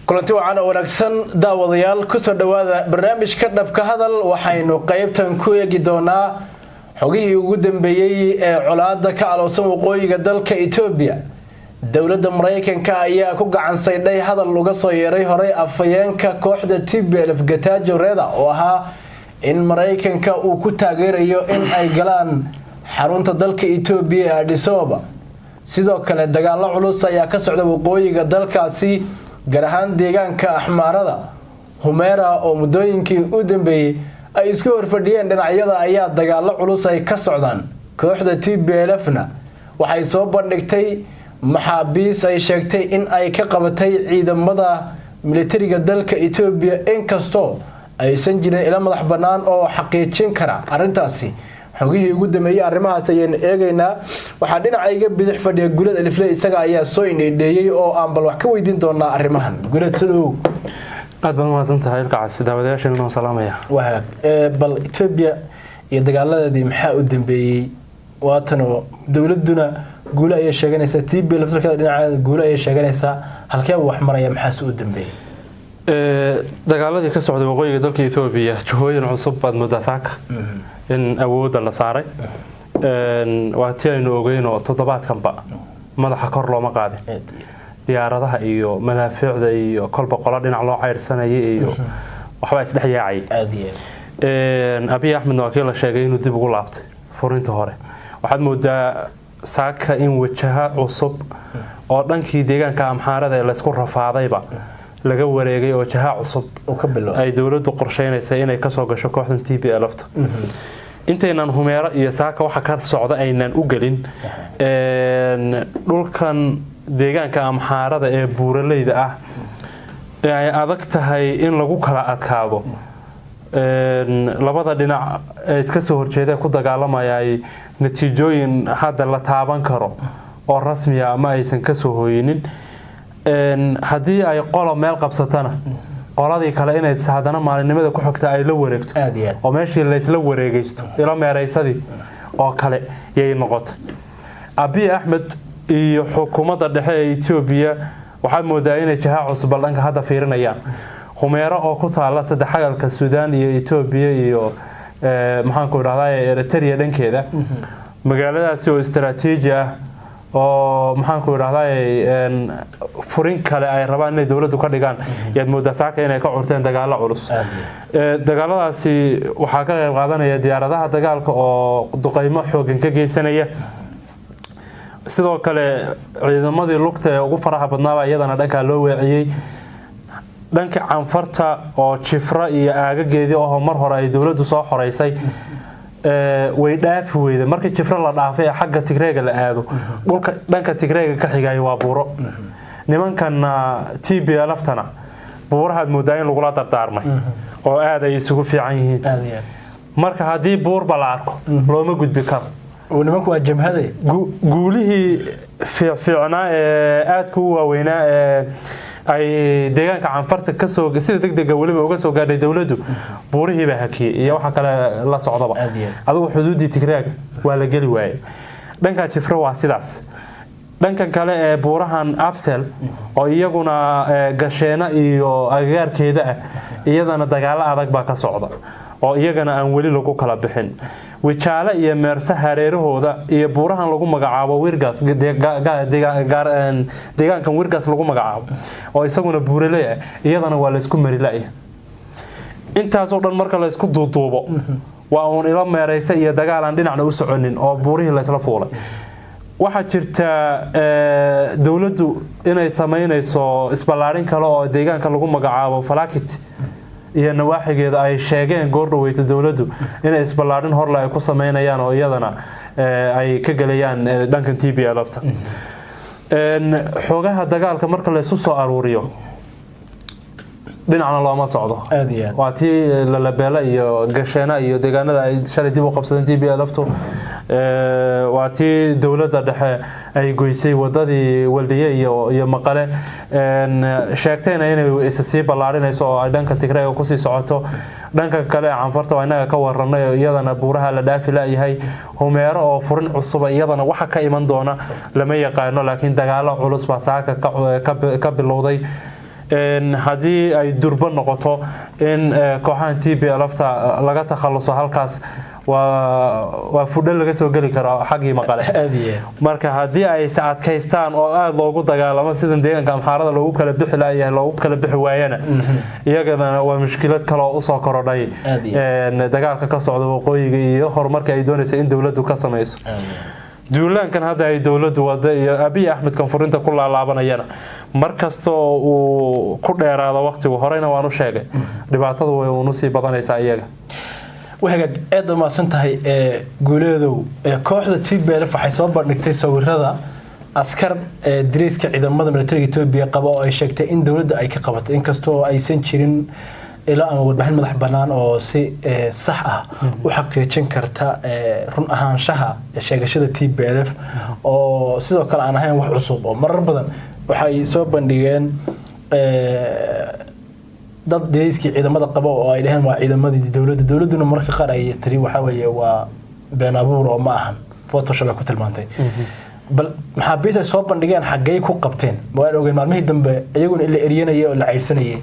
kulanti wacan oo wanaagsan daawadayaal ku soo dhawaada barnaamijka dhabka hadal waxaynu qaybtan ku eegi doonaa xogihii ugu dambeeyay ee colaadda ka aloosan waqooyiga dalka Itoobiya. dawladda Mareykanka ayaa ku gacan saydhay hadal uga soo yeeray hore afayeenka kooxda TPLF Getachew Reda oo ahaa in Mareykanka uu ku taageerayo in ay galaan xarunta dalka Itoobiya ee Addis Ababa. sidoo kale dagaalo culus ayaa ka socda waqooyiga dalkaasi gaar ahaan deegaanka Axmaarada Humeera oo muddooyinkii u dambeeyay ay isku horfadhiyeen dhinacyada ayaa dagaalo culus ay ka socdaan. kooxda TPLF-na waxay soo bandhigtay maxaabiis ay sheegtay in ay ka qabatay ciidamada militariga dalka Itoobiya inkastoo aysan jirin ila madax banaan oo xaqiijin kara arintaasi. xogihii ugu dambeeyay arrimahaas ayaan eegaynaa. waxaa dhinacayga bidix fadhiya Gulad Alifle isaga ayaa soo indheeyay oo aan bal wax ka weydiin doonaa arrimahan. Gulad sidoo aad baan mahadsan tahay ilkaas daawadayaasha inoo salaamaya. waa bal Itoobiya iyo dagaaladeedii maxaa u dambeeyay waatan dawladuna guul ay sheeganaysaa TPLF dhinaca guul ay sheeganaysaa halkee wax maraya maxaa u dambeeyay dagaaladii ka socday waqooyiga dalka Itoobiya jihooyin cusub baad muddasaaka in awoodda la saaray waa tii aynu ogeynoo toddobaadkanba madaxa kor looma qaadin diyaaradaha iyo madaafiicda iyo kolba qola dhinac loo ceyrsanayay iyo waxba isdhex yaacay Abiy Ahmed waa kii la sheegay inuu dib ugu laabtay furinta hore. waxaad moodaa saaka in wajaha cusub oo dhankii deegaanka Amxaarada ee la isku rafaadayba laga wareegay oo jaha cusub ay dawladdu qorsheynaysaa inay ka soo gasho kooxdan TPLF-ta. intaynan Humeera iyo saaka waxa ka socda aynan u galin dhulkan deegaanka Amxaarada ee buuraleyda ah ay adag tahay in lagu kala adkaado. labada dhinac ee iska soo horjeeda ku dagaalamaya ay natiijooyin hadda la taaban karo oo rasmi ah ama aysan ka soo hooyinin. haddii ay qolo meel qabsatana qoladii kale inay hadana maalinimada ku xigta ay la wareegto oo meeshii la isla wareegaysto ila meeraysadii oo kale yay noqotay. Abiy Ahmed iyo xukuumadda dhexe ee Itoobiya waxaa moodaa inay jaha cusub dhanka hadda fiirinayaan. Humeera oo ku taala saddexagalka Suudaan iyo Itoobiya iyo maxaan ku raadayay Eritrea dhankeeda magaaladaasi oo istiraatiiji ah oo maxaan ku raadayay furin kale ay rabaan inay dawladdu ka dhigaan yaad moodaa saaka inay ka curteen dagaalo culus. dagaaladaasi waxaa ka qayb qaadanaya diyaaradaha dagaalka oo duqeymo xooggan ka geysanaya. sidoo kale ciidamadii lugta ee ugu faraha badnaaba iyadana dhanka loo weeciyay dhanka Canfarta oo Jifra iyo aagageedii oo mar hore ay dawladdu soo xoreysay way dhaafi weyday markii Jifra la dhaafay xagga Tigreega la aado dhulka dhanka Tigreega ka xigay waa buuro. nimankan TPLF-tana buurahaad moodaa in lagu la dardaarmay oo aad ay isugu fiican yihiin. marka haddii buur bal arko looma gudbi karo oo nimanku waa jamhaday guulihii fiicnaa ee aad ku waaweynaa ee ay deegaanka Canfarta ka soo sida degdeg waliba uga soo gaadhay dawladdu buurihii baa hakiyay iyo waxa kale la socdaba adigu xuduudii Tigreega waa la gali waayay. dhanka Jifra waa sidaas. dhankan kale ee buurahan Absel oo iyaguna gasheena iyo agagaarkeeda ah iyadana dagaalo adag baa ka socda oo iyagana aan wali lagu kala bixin. Wijaale iyo Meersa hareerahooda iyo buurahan lagu magacaabo Wirgas deegaankan Wirgas lagu magacaabo oo isaguna buuraley ah iyadana waa la isku marilay. intaas oo dhan marka la isku duuduubo waa uun ila meeraysa iyo dagaal aan dhinacna u soconin oo buurihii la isla fuulay. waxaa jirta dawladdu inay sameynayso isballaarin kale oo deegaanka lagu magacaabo Falakit iyo nawaaxigeeda ay sheegeen goor dhaweyta dawladdu inay isballaarin hor la ay ku sameynayaan oo iyadana ay ka galayaan dhankan TPLF-ta. xogaha dagaalka marka la isu soo aruuriyo dhinacna looma socdo. waa tii Lalabeela iyo Gasheena iyo deegaanada ay shalay dib u qabsadeen TPLF-tu. waa tii dawladda dhexe ay goysay wadadii Waldiye iyo Maqale sheegtayna inay isa sii ballaarinayso oo ay dhanka Tigreega ku sii socoto. dhanka kale Canfarta waa inaga ka waranay iyadana buuraha la dhaafi laayahay. Humeera oo furin cusub iyadana waxa ka iman doona lama yaqaano laakiin dagaalo culus baa saaka ka bilowday. haddii ay durban noqoto in kooxahan TPLFta laga takhaluso halkaas waa fudhal laga soo gali karo xaqii maqale marka haddii ay adkaystaan oo aad loogu dagaalamo sidan deegaanka amxaarada loogu kala bixi lahayaa loogu kala bixi waayana iyagana waa mushkilad kale oo usoo korodhay dagaalka ka socda waqooyiga iyo horumarka ay doonaysa in dowladdu ka samayso duulaankan hadda ay dowladdu wada iyo Abiy Ahmed Kanfurinta ku laalaabanayana markasta uu ku dheeraado waqtigu horeyna waan u sheegay dhibaatadu way uu sii badanaysaa iyaga waxaad aad ma santahay guuleedow kooxda TPLF waxay soo bandhigtay sawirada askar diriiska ciidamada militariga Itoobiya qaba oo ay sheegtay in dowladda ay ka qabatay inkastoo aysan jirin ilaa ama warbixin madax banaan oo si sax ah u xaqiijin karta run ahaanshaha sheegashada TPLF oo sidoo kale aan ahayn wax cusub oo marar badan waxay soo bandhigeen dad diriiskii ciidamada qaba oo ay dhaheen waa ciidamadii dowladuna marka qaar ay tiri waxa weeye waa been abuur oo ma ahan photoshop ku tilmaantay bal maxaabiista soo bandhigeen xaggay ku qabteen waan ogeyn maalmihii dambe iyaguna la eryanayay oo la ceyrsanayay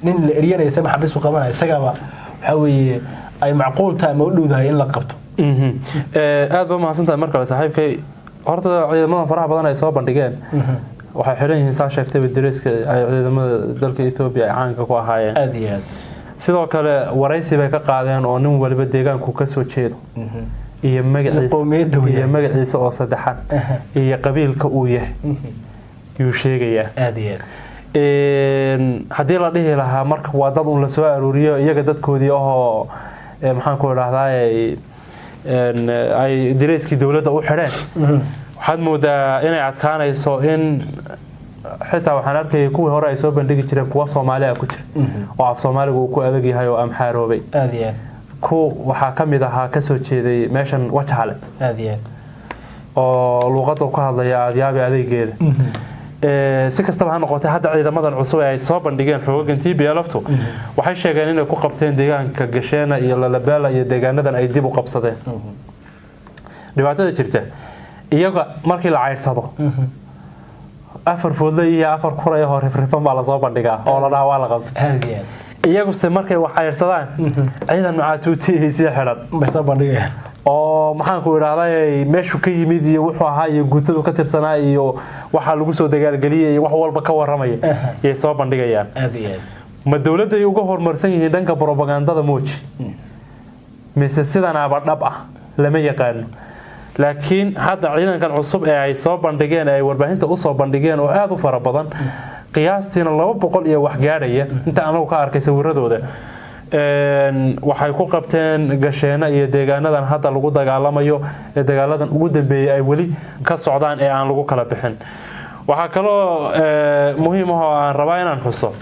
nin la eryanayay sama xabiis u qabanay isagaba waxa weeye ay macquul tahay ma u dhowdahay in la qabto aad ba mahadsantahay marka saaxiibkay horta ciidamada faraha badan ay soo bandhigeen waxay xiran yihiin saa sheegtay diriiska ay ciidamada dalka Itoobiya ay caanka ku ahaayeen aad iyo aad sidoo kale waraysi bay ka qaadeen oo nin waliba deegaanku ka soo jeedo iyo magaciisa oo saddexan iyo qabiilka uu yahay yuu sheegayaa aad iyo aad haddii la dhihi lahaa marka waa dad un la soo aruuriyo iyaga dadkoodii oo maxaan ku idhaahdaa ay diriiskii dowladda u xidheen waxaad moodaa inay adkaanayso in xitaa waxaan arkayay kuwii hore ay soo bandhigi jireen kuwa Soomaaliya ku jira oo af Soomaaliga uu ku adag yahay oo amxaaroobay aad iyo aad ku waxa kamid ahaa ka soo jeeday meeshan Wajale aad iyo aad oo luqadda ka hadlaya adyaabi adeegeeda si kastaba ha noqotay hadda ciidamadan cusub ay soo bandhigeen xooggan TPLFtu waxay sheegeen inay ku qabteen deegaanka Gasheena iyo Lalabela iyo deegaanadan ay dib u qabsadeen dhibaatada jirta iyaga markii la ceyrsado afar foodle iyo afar kuray hore rifan baa la soo bandhigaa oo la dhaawaa la qabtay iyagu se markay wax ceyrsadaan ciidan macaatuuti si xiran bay soo bandhigayaan oo maxaan ku idhaahday meeshu ka yimid iyo wuxuu ahaa iyo guutadu ka tirsanaa iyo waxa lagu soo dagaalgeliyay wax walba ka waramaya ay soo bandhigayaan aad iyo aad ma dawladda ay uga hormarsan yihiin dhanka propagandada mooji mise sidan aba dhab ah lama yaqaan laakiin hadda ciidankan cusub ee ay soo bandhigeen ay warbaahinta u soo bandhigeen oo aad u fara badan qiyaastiina 200 iyo wax gaaraya inta anagu ka arkay sawiradooda waxay ku qabteen Gasheena iyo deegaanadan hadda lagu dagaalamayo ee dagaaladan ugu dambeeyay ay wali ka socdaan ee aan lagu kala bixin waxa kaloo muhiim ah oo aan rabaa inaan xuso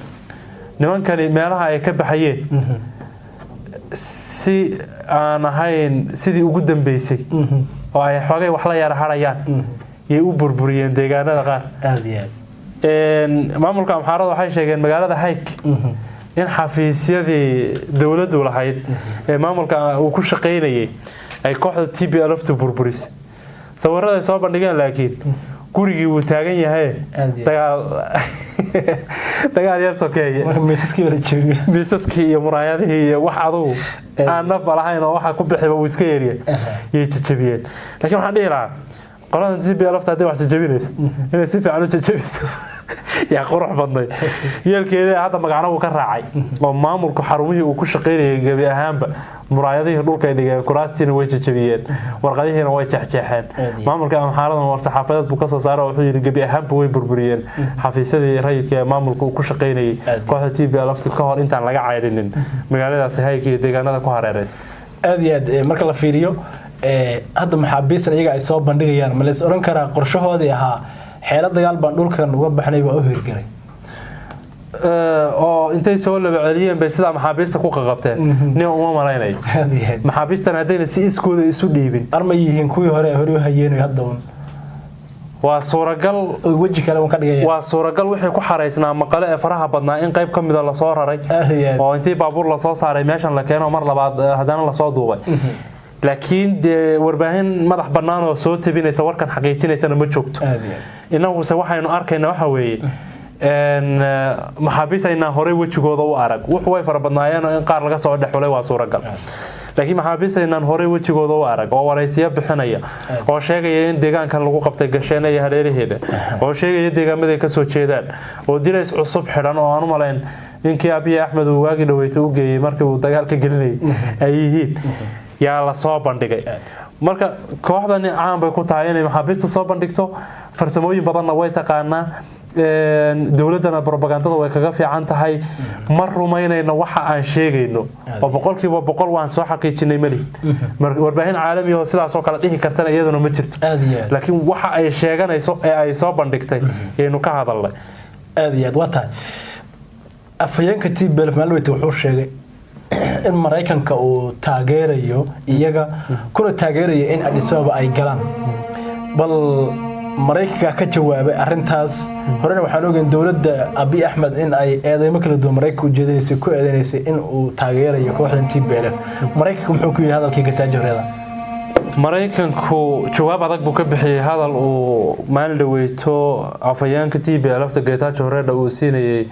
nimankani meelaha ay ka baxayeen si aan ahayn sidii ugu dambeysay oo ay xoogay wax la yar harayaan ay u burburiyeen deegaanada qaar aad iyo aad maamulka amxaarada waxay sheegeen magaalada Hayk in xafiisyadii dawladdu lahayd ee maamulka uu ku shaqeynayay ay kooxda TPLF burburis sawirada ay soo bandhigeen laakiin gurigii uu taagan yahay dagaal yar sokeeye miisaskii iyo muraayadihii iyo wax adugu aan naf lahayn oo waxa ku bixiba uu iska yeeriye yay jajabiyeen laakiin waxaan dhihi lahaa qolada TPLF hadday wax jajabinayso inay si fiican u jajabiso yaa qurux badnay yeelkeeda hadda magacna uu ka raacay oo maamulku xarumihii uu ku shaqeynayay gabi ahaanba muraayadihii dhulka ay dhigeen kuraastiina way jajabiyeen warqadihiina way jeexjeexeen maamulka amxaaradan war saxaafadeed buu ka soo saaray wuxuu yiri gabi ahaanba way burburiyeen xafiisyadii rayidka ee maamulku uu ku shaqeynayay kooxda TPLF ka hor intaan laga cayrinin magaaladaas Hayk iyo deegaanada ku hareeraysan aad iyo aad marka la fiiriyo hadda maxaabiistan iyaga ay soo bandhigayaan ma la is oran karaa qorshahoodii ahaa xeelad dagaal baan dhulkan uga baxnay waa u hirgalay oo intay soo laba celiyeen bay sida maxaabiista ku qaqabteen nin uma maleynay maxaabiistan hadayna si iskooda isu dhiibin arma yihiin kuwii hore u hayeen hadda waa suuragal waji kale ka dhigay waa suuragal wixii ku xareysnaa maqale ee faraha badnaa in qayb kamid ah la soo raray oo intii baabuur la soo saaray meeshan la keeno mar labaad hadana la soo duubay laakiin de warbaahin madax banaan oo soo tabinaysa warkan xaqiijinaysana ma joogto inagu se waxaynu arkaynaa waxa weeye maxaabiis aynaan horey wejigooda u arag wuxuu way farabadnaayeen in qaar laga soo dhexulay waa suuragal laakiin maxaabiis aynaan horey wejigooda u arag oo waraysiyo bixinaya oo sheegaya in deegaankan lagu qabtay Gasheena iyo hareeraheeda oo sheegaya deegaamada ka soo jeedaan oo dilays cusub xidhan oo aan u malayn inkii Abiy Ahmed uu waagi dhaweeyay u geeyay markii uu dagaalka gelinay ay yihiin yaa la soo bandhigay marka kooxdani caan bay ku tahay inay maxaabiista soo bandhigto farsamooyin badanna way taqaanaa dawladana propagandada way kaga fiican tahay mar rumaynayna waxa aan sheegayno oo boqolkiiba boqol waan soo xaqiijinay mali warbaahin caalami ah sidaas oo kala dhihi kartana iyaduna ma jirto laakiin waxa ay sheeganayso ee ay soo bandhigtay inuu ka hadalay aad iyo aad wata afayeenka TPLF maalweyti wuxuu sheegay in Mareykanka uu taageerayo iyaga kuna taageerayo in Addis Ababa ay galaan bal Mareykanka ka jawaabay arintaas horena waxaan ogeyn dawladda Abiy Ahmed in ay eedeymo kala duwan Mareykanka u jeedinaysay ku eedeynayay in uu taageerayo kooxda TPLF Mareykanka muxuu ku yahay hadalkii Getachew Mareykanku jawaab adag buu ka bixiyay hadal uu maalin dhaweeyto afayeenka TPLF Getachew uu siinayay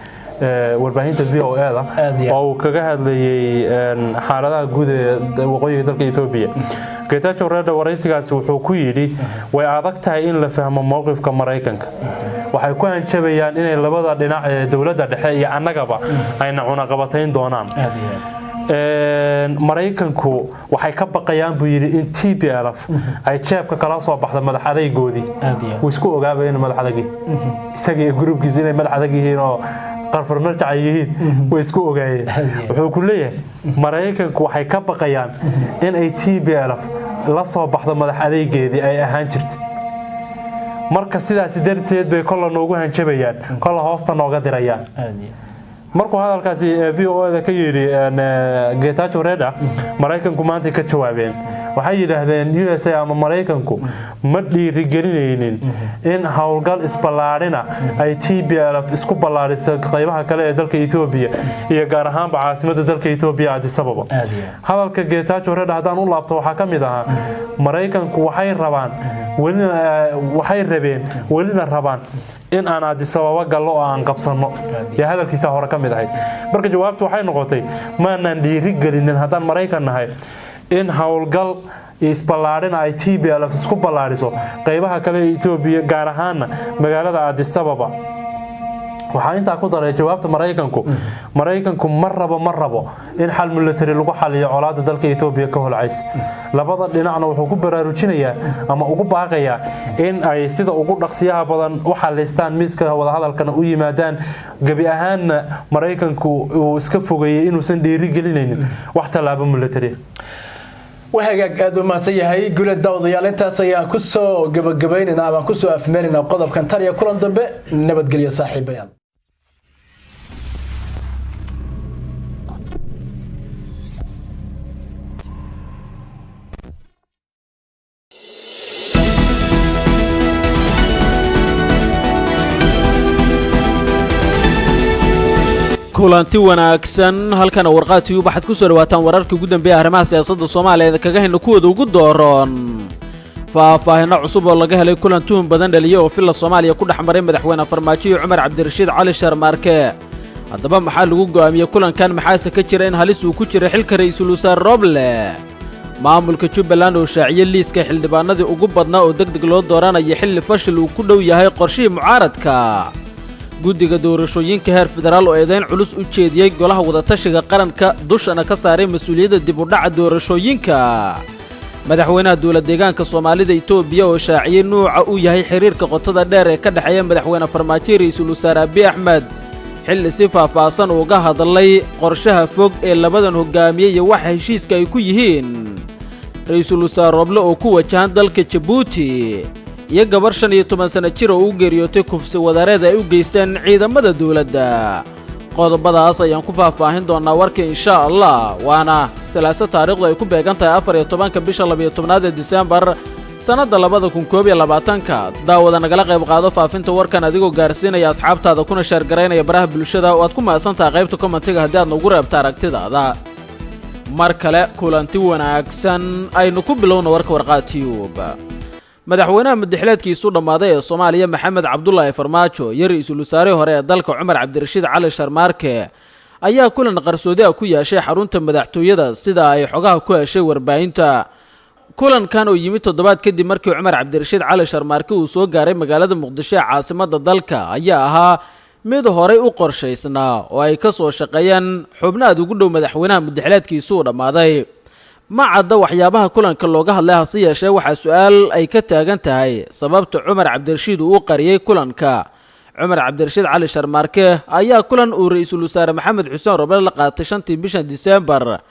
warbaahinta VOA oo kaga hadlayay xaaladaha guud ee waqooyiga dalka Itoobiya Getachew waraysigaas wuxuu ku yiri way adag tahay in la fahmo mowqifka Mareykanka waxay ku hanjabayaan inay labada dhinac ee dawladda dhexe iyo annagaba ayna cunaqabatayn doonaan Mareykanku waxay ka baqayaan buu yiri in TPLF ay jeebka kala soo baxdo madaxadaygoodii uu isku ogaabayeen madaxadagii isagii groupkiisa inay madaxadagihiin oo qarfar marjacayeen way isku ogaayeen wuxuu ku leeyahay Mareykanku waxay ka baqayaan in ay TPLF la soo baxdo madaxadaygeedii ay ahaan jirtay marka sidaas darteed bay kala noogu hanjabayaan kala hoosta nooga dirayaan markuu hadalkaasi VOA ka yiri Getachew Mareykanku maanta ka jawaabeen waxay yiraahdeen USA ama Mareykanku ma dhiirigelinaynin in hawlgal isbalaarina ay TPLF isku balaariso qaybaha kale ee dalka Itoobiya iyo gaar ahaan caasimada dalka Itoobiya Addis Ababa hadalka Getachew hadaan u laabto waxa kamid ah Mareykanku waxay rabaan in aan Addis Ababa gallo aan qabsano ya hadalkiisa hore kamid ahayd marka jawaabtu waxay noqotay ma aanan dhiirigelinin hadaan Mareykan nahay in hawlgal isbalaarina ay TPLF isku balaariso qaybaha kale ee Itoobiya gaar ahaan magaalada Addis Ababa waxa inta ku daray jawaabta Mareykanku mar rabo in xal military lagu xaliyo colaadda dalka Itoobiya ka holcaysa labada dhinacna wuxuu ku baraarujinayaa ama ugu baaqayaa in ay sida ugu dhaqsiyaha badan u xaleystaan miiska wada hadalkana u yimaadaan gabi ahaanna Mareykanku uu iska fogeeyay inuu san dhiirigelinaynin wax talaabo military وهاجاك أدو ما سيهاي قول الدوض يا لنتا سيا كسو جبيننا أما كسو أفمرنا وقضب كان تريا كل ضبع نبت قليا صاحب يلا kulanti wanaagsan halkan warqaadii waxaad ku soo dhawaataan wararkii ugu dambeeyay arrimaha siyaasadda Soomaaliyeed kaga hayno kuwada ugu dooran faahfaahinno cusub oo laga helay kulantuun badan dhaliyo oo filla Soomaaliya ku dhaxmaray madaxweyne Farmaajo Cumar Cabdirashiid Cali Sharmaarke haddaba maxaa lagu go'aamiyay kulankan maxaase ka jira in halis uu ku jiro xilka ra'iisul wasaare Roble maamulka Jubbaland oo shaaciyay liiska xildhibaanadii ugu badnaa oo degdeg loo dooranayay xilli fashil uu ku dhow yahay qorshihii mucaaradka guddiga doorashooyinka heer federaal oo eedayn culus u jeediyay golaha wadatashiga qaranka dushana ka saaray mas'uuliyadda dib u dhaca doorashooyinka madaxweynaha dawladda deegaanka Soomaalida Itoobiya oo shaaciyay nuuca uu yahay xiriirka qotada dheer ee ka dhaxeeya madaxweyne Farmaajo iyo ra'iisul wasaare Abiy Ahmed xilli si faahfaahsan uga hadlay qorshaha fog ee labadan hogaamiye iyo waxa heshiiska ay ku yihiin ra'iisul wasaare Roble oo ku wajahan dalka Djibouti iyo gabar 15 sano jir oo u geeriyootay kufsi wadareed ay u geysteen ciidamada dawladda qodobadaas ayaan ku faahfaahin doonaa warka insha Allah waana salaasa taariikhdu ay ku beegan tahay 14 bisha 12 December sanada 2022 daawada nagala qayb qaado faafinta warkan adigoo gaarsiinaya asxaabtaada kuna share gareynaya baraha bulshada oo aad ku maasantahay qaybta commentiga haddii aad nagu reebto aragtidaada mar kale kulanti wanaagsan aynu ku bilowno warka warqaatiyuub madaxweynaha madaxleedkiisu dhammaaday ee Soomaaliya Maxamed Cabdullaahi Farmaajo iyo ra'iisul wasaare hore ee dalka Cumar Cabdirashiid Cali Sharmaarke ayaa kulan qarsoodi ah ku yeeshay xarunta madaxtooyada sida ay xogaha ku heshay warbaahinta. kulankan oo yimid toddobaad kadib markii Cumar Cabdirashiid Cali Sharmaarke uu soo gaaray magaalada Muqdisho ee caasimadda dalka ayaa ahaa mid horey u qorshaysnaa oo ay ka soo shaqeeyeen xubnaha ugu dhow madaxweynaha madaxleedkiisu dhammaaday. ma cadda waxyaabaha kulanka looga hadlay hase yeeshee waxaa su-aal ay ka taagan tahay sababta Cumar Cabdirashiid uu qariyay kulanka. Cumar Cabdirashiid Cali Sharmaarke ayaa kulan uu ra'iisul wasaare Maxamed Xuseen Roble la qaatay 5tii bisha Diseembar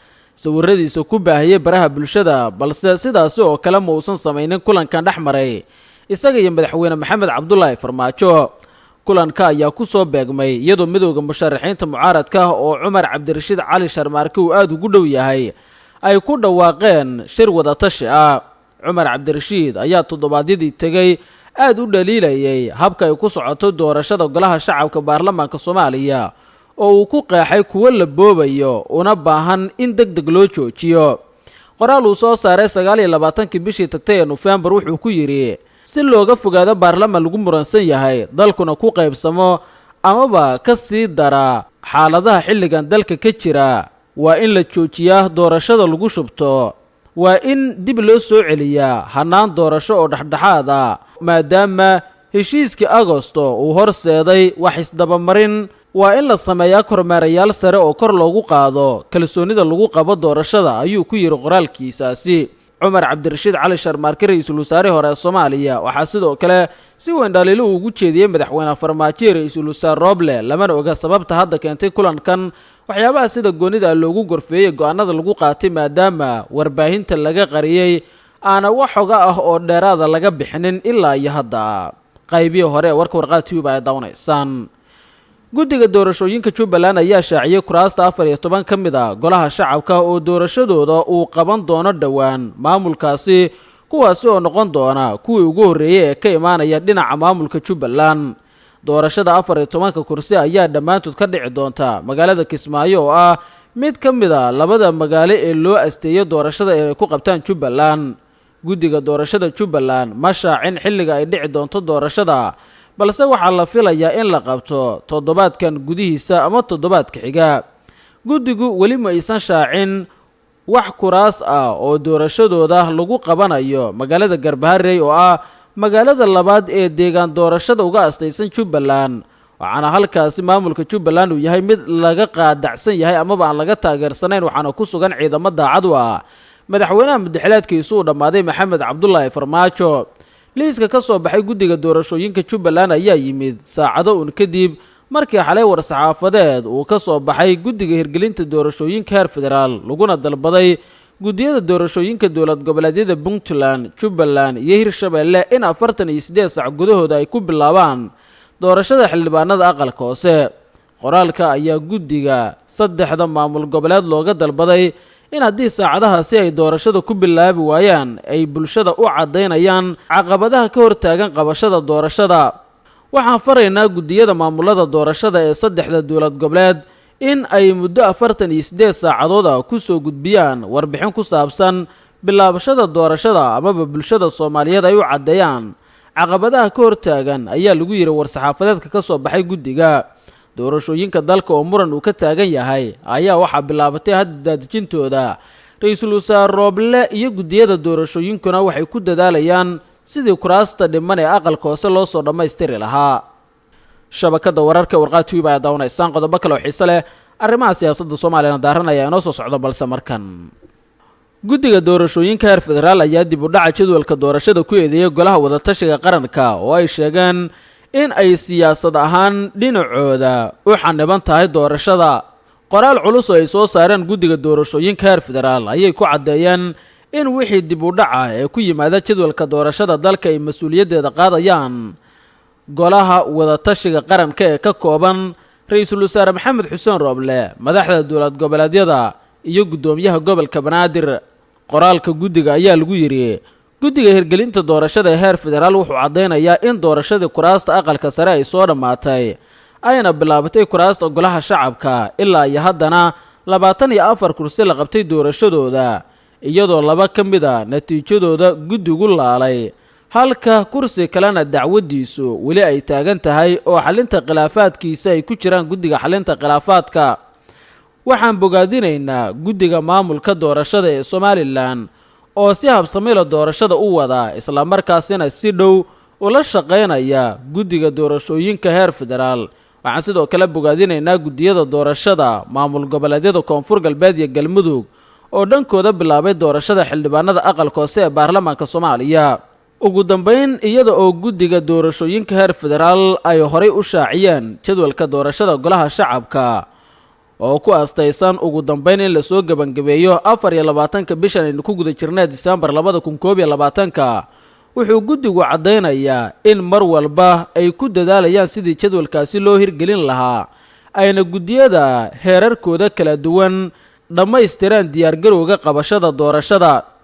sawiradiisa ku baahiyay baraha bulshada, balse sidaas oo kale ma uusan samaynin kulankan dhexmaray isaga iyo madaxweyne Maxamed Cabdullaahi Farmaajo. kulanka ayaa ku soo beegmay iyadoo midowga musharaxiinta mucaaradka oo Cumar Cabdirashiid Cali Sharmaarke uu aad ugu dhow yahay ay ku dhawaaqeen shir wada tashi ah. Cumar Cabdirashiid ayaa toddobaadyadii tagay aad u dhaliilayay habka ay ku socoto doorashada golaha shacabka baarlamaanka Soomaaliya oo uu ku qeexay kuwo la boobayo una baahan in degdeg loo joojiyo. qoraal uu soo saaray 29 bishii tagtay ee November wuxuu ku yiri si looga fogaado baarlamaan lagu muransan yahay dalkuna ku qaybsamo amaba ka sii dara xaaladaha xilligan dalka ka jira waa in la joojiyaa doorashada lagu shubto, waa in dib loo soo celiyaa hanaan doorasho oo dhexdhexaad ah maadaama heshiiskii Agoosto uu horseeday wax isdabamarin. waa in la sameeyaa kormeerayaal sare oo kor loogu qaado kalsoonida lagu qabo doorashada ayuu ku yiri qoraalkiisaasi. Cumar Cabdirashiid Cali Sharmaarke ra'iisul wasaare hore ee Soomaaliya waxaa sidoo kale si weyn dhaliilo ugu jeediyay madaxweyne Farmaajo ra'iisul wasaare Roble lamana oga sababta hadda keentay kulankan. waxyaabaha sida goonida loogu gorfeeyay go'aanada lagu qaatay maadaama warbaahinta laga qariyay aana wax xoga ah oo dheeraada laga bixinin ilaa iyo hadda. qaybihii hore warka warqaad tube ay daawanaysan. guddiga doorashooyinka Jubbaland ayaa shaaciyay kuraasta 14 ka mid ah golaha shacabka oo doorashadooda uu qaban doono dhawaan maamulkaasi, kuwaasi oo noqon doona kuwii ugu horeeyay ee ka imaanaya dhinaca maamulka Jubbaland. doorashada 14 kursi ayaa dhammaantood ka dhici doonta magaalada Kismaayo oo ah mid ka mid ah labada magaalo ee loo asteeyay doorashada inay ku qabtaan Jubbaland. guddiga doorashada Jubbaland ma shaacin xilliga ay dhici doonto doorashada, balse waxaa la filayaa in la qabto toddobaadkan gudihiisa ama toddobaadka xiga. guddigu weli ma aysan shaacin wax kuraas ah oo doorashadooda lagu qabanayo magaalada Garbaharey oo ah magaalada labaad ee deegaan doorashada uga astaysan Jubbaland, waxaana halkaasi maamulka Jubbaland uu yahay mid laga qaadacsan yahay amaba aan laga taageersanayn, waxaana ku sugan ciidamo daacad u ah madaxweynaha madaxleedkiisu u dhammaaday Maxamed Cabdullaahi Farmaajo. liiska ka soo baxay guddiga doorashooyinka Jubbaland ayaa yimid saacado un kadib markii xalay war-saxaafadeed uu ka soo baxay guddiga hirgelinta doorashooyinka heer federaal laguna dalbaday guddiyada doorashooyinka dowlad goboleedyada Puntland, Jubbaland iyo Hirshabelle in 48 saac gudahooda ay ku bilaabaan doorashada xildhibaanada aqalka hoose. qoraalka ayaa guddiga saddexda maamul goboleed looga dalbaday in haddii saacadahaasi ay doorashada ku bilaabi waayaan ay bulshada u caddaynayaan caqabadaha ka hortaagan qabashada doorashada. waxaan faraynaa guddiyada maamulada doorashada ee saddexda dowlad goboleed in ay muddo 48 saacadood ah ku soo gudbiyaan warbixin ku saabsan bilaabashada doorashada amaba bulshada Soomaaliyeed ay u caddeeyaan caqabadaha ka hortaagan ayaa lagu yiri war-saxaafadeedka ka soo baxay guddiga. doorashooyinka dalka oo muran uu ka taagan yahay ayaa waxaa bilaabatay hadda dejintooda. ra'iisul wasaare Roble iyo guddiyada doorashooyinkuna waxay ku dadaalayaan sidii kuraasta dhiman ee aqalka hoose loo soo dhammaystiri lahaa. shabakada wararka warqaad tube ay daawanaysan qodobo kale oo xiiso leh arrimaha siyaasadda Soomaaliya daaranaya inoo soo socdo, balse markan guddiga doorashooyinka heer federaal ayaa dib u dhaca jadwalka doorashada ku eedeeyay golaha wada tashiga qaranka oo ay sheegeen in ay siyaasad ahaan dhinacooda u xaniban tahay doorashada. qoraal culus oo ay soo saareen guddiga doorashooyinka heer federaal ayay ku caddeeyeen in wixii dib u dhaca ee ku yimaada jadwalka doorashada dalka ay mas'uuliyaddeeda qaadayaan golaha wada tashiga qaranka ee ka kooban ra'iisul wasaare Maxamed Xuseen Roble, madaxda dowlad goboleedyada iyo guddoomiyaha gobolka Banaadir. qoraalka guddiga ayaa lagu yiri guddiga hirgelinta doorashada ee heer federaal wuxuu caddeynayaa in doorashadii kuraasta aqalka sare ay soo dhammaatay ayna bilaabatay kuraasta golaha shacabka ilaa iyo haddana 24 kursi la qabtay doorashadooda iyadoo 2 ka mid ah natiijadooda guddigu laalay halka kursi kalena dacwadiisu weli ay taagan tahay oo xalinta khilaafaadkiisa ay ku jiraan guddiga xalinta khilaafaadka. waxaan bogaadinaynaa guddiga maamulka doorashada ee Somaliland oo si habsamilo doorashada u wada isla markaasina si dhow ula shaqeynaya guddiga doorashooyinka heer federaal. waxaan sidoo kale bogaadinaynaa guddiyada doorashada maamul goboleedyada Koonfur Galbeed iyo Galmudug oo dhankooda bilaabay doorashada xildhibaanada aqalka hoose ee baarlamaanka Soomaaliya. ugu dambeyn iyada oo guddiga doorashooyinka heer federaal ay horay u shaaciyeen jadwalka doorashada golaha shacabka oo ku aastaysan ugu dambeyn in la soo gabangabeeyo 24 bishan aynu ku guda jirnay December 2022 wuxuu guddigu cadeynayaa in mar walba ay ku dadaalayaan sidii jadwalkaasi loo hirgelin lahaa ayna guddiyada heerarkooda kala duwan dhammaystiraan diyaargarowga qabashada doorashada.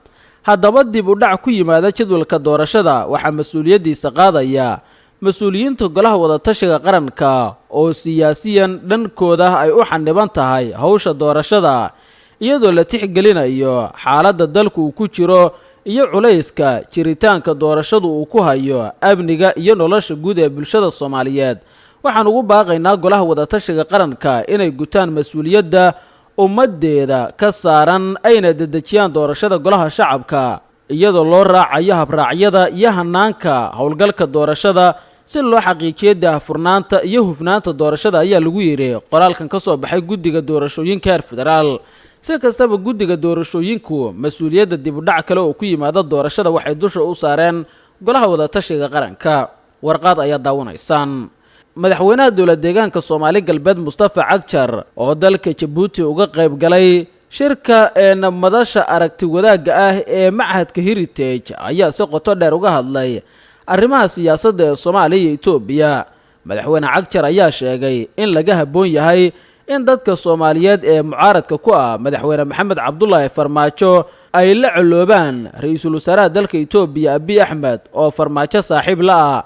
haddaba dib u dhac ku yimaada jadwalka doorashada waxaa mas-uuliyaddiisa qaadaya mas-uuliyiinta golaha wadatashiga qaranka oo siyaasiyan dhankooda ay u xaniban tahay hawsha doorashada iyadoo la tixgelinayo xaaladda dalku uu ku jiro iyo culayska jiritaanka doorashadu uu ku hayo amniga iyo nolosha guud ee bulshada Soomaaliyeed. waxaan ugu baaqaynaa golaha wadatashiga qaranka inay gutaan mas-uuliyadda ummadeeda ka saaran ayna dedejiyaan doorashada golaha shacabka iyadoo loo raacayo habraacyada iyo hanaanka howlgalka doorashada si loo xaqiijiyo daahfurnaanta iyo hufnaanta doorashada ayaa lagu yiri qoraalkan ka soo baxay guddiga doorashooyinka heer federaal. si kastaba guddiga doorashooyinku mas-uuliyadda dib u dhac kale oo ku yimaada doorashada waxay dusha u saareen golaha wadatashiga qaranka. warqad ayaa daawanaysaan. madaxweynaha dowlad deegaanka Soomaali Galbeed Mustafa Cagjar oo dalka Djibouti uga qayb galay shirka madasha aragti wadaagga ah ee Machadka Heritage ayaa si qoto dheer uga hadlay arrimaha siyaasadda ee Soomaaliya iyo Itoobiya. madaxweyne Cagjar ayaa sheegay in laga haboon yahay in dadka Soomaaliyeed ee mucaaradka ku ah madaxweyne Maxamed Cabdullaahi Farmaajo ay la caloobaan ra'iisul wasaaraha dalka Itoobiya Abiy Ahmed oo Farmaajo saaxiib la ah.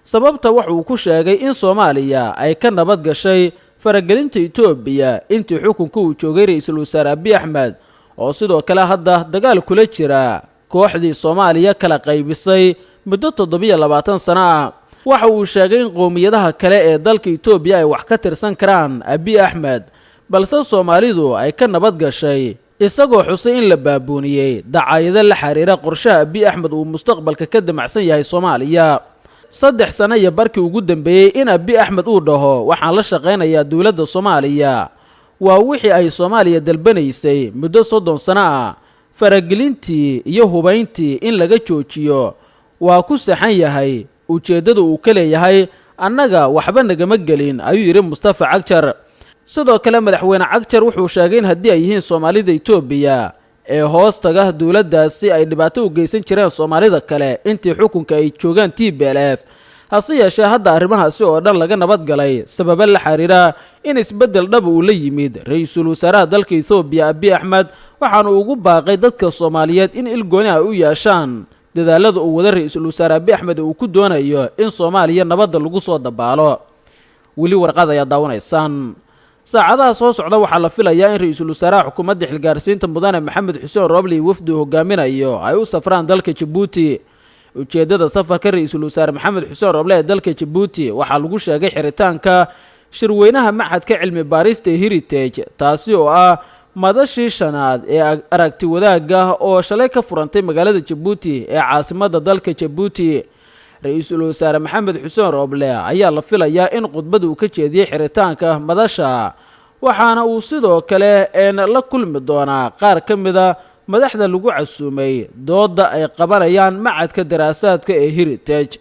sababta wuxuu ku sheegay in Soomaaliya ay ka nabad gashay faragelinta Itoobiya intii xukunka uu joogay ra'iisul wasaare Abiy Ahmed oo sidoo kale hadda dagaal kula jira kooxdii Soomaaliya kala qaybisay muddo 27 sano ah. waxa uu sheegay in qoomiyadaha kale ee dalka Itoobiya ay wax ka tirsan karaan Abiy Ahmed balse Soomaalidu ay ka nabad gashay isagoo xusay in la baabuuniyay dacaayado la xiriira qorshaha Abiy Ahmed uu mustaqbalka ka damacsan yahay Soomaaliya. 3 sano iyo barkii ugu dambeeyay in Abiy Ahmed uu dhaho waxaan la shaqeynayaa dawladda Soomaaliya waa wixii ay Soomaaliya dalbanaysay muddo 30 sano ah. faragelintii iyo hubayntii in laga joojiyo waa ku saxan yahay ujeedada uu ka leeyahay annaga waxba nagama gelin ayuu yiri Mustafa Cagjar. sidoo kale madaxweyne Cagjar wuxuu sheegay in haddii ay yihiin Soomaalida Itoobiya ee hoostaga dawladdaasi ay dhibaato u geysan jireen Soomaalida kale intii xukunka ay joogaan TPLF. hase yeeshee hadda arrimahaasi oo dhan laga nabad galay sababo la xiriira in isbedel dhab uu la yimid ra'iisul wasaaraha dalka Itoobiya Abiy Ahmed. waxaana ugu baaqay dadka Soomaaliyeed in ilgooni ay u yeeshaan dadaalada uu wada ra'iisul wasaare Abiy Ahmed uu ku doonayo in Soomaaliya nabad lagu soo dabaalo. weli warqad ayaa daawanaysaan. saacadaha soo socda waxaa la filayaa in ra'iisul wasaaraha xukuumadda xilgaarsiinta mudane Maxamed Xuseen Roble wafdi hogaaminayo ay u safraan dalka Djibouti. ujeedada safarka ra'iisul wasaare Maxamed Xuseen Roble ee dalka Djibouti waxaa lagu sheegay xiritaanka shirweynaha Machadka Cilmi Baarista Heritage taasi oo ah madashii shanaad ee aragti wadaagga oo shalay ka furantay magaalada Djibouti ee caasimadda dalka Djibouti. ra'iisul wasaare Maxamed Xuseen Roble ayaa la filayaa in khudbad uu ka jeediyay xiritaanka madasha waxaana uu sidoo kale la kulmi doonaa qaar ka mid ah madaxda lagu casuumay dooda ay qabanayaan Machadka daraasaadka ee Heritage.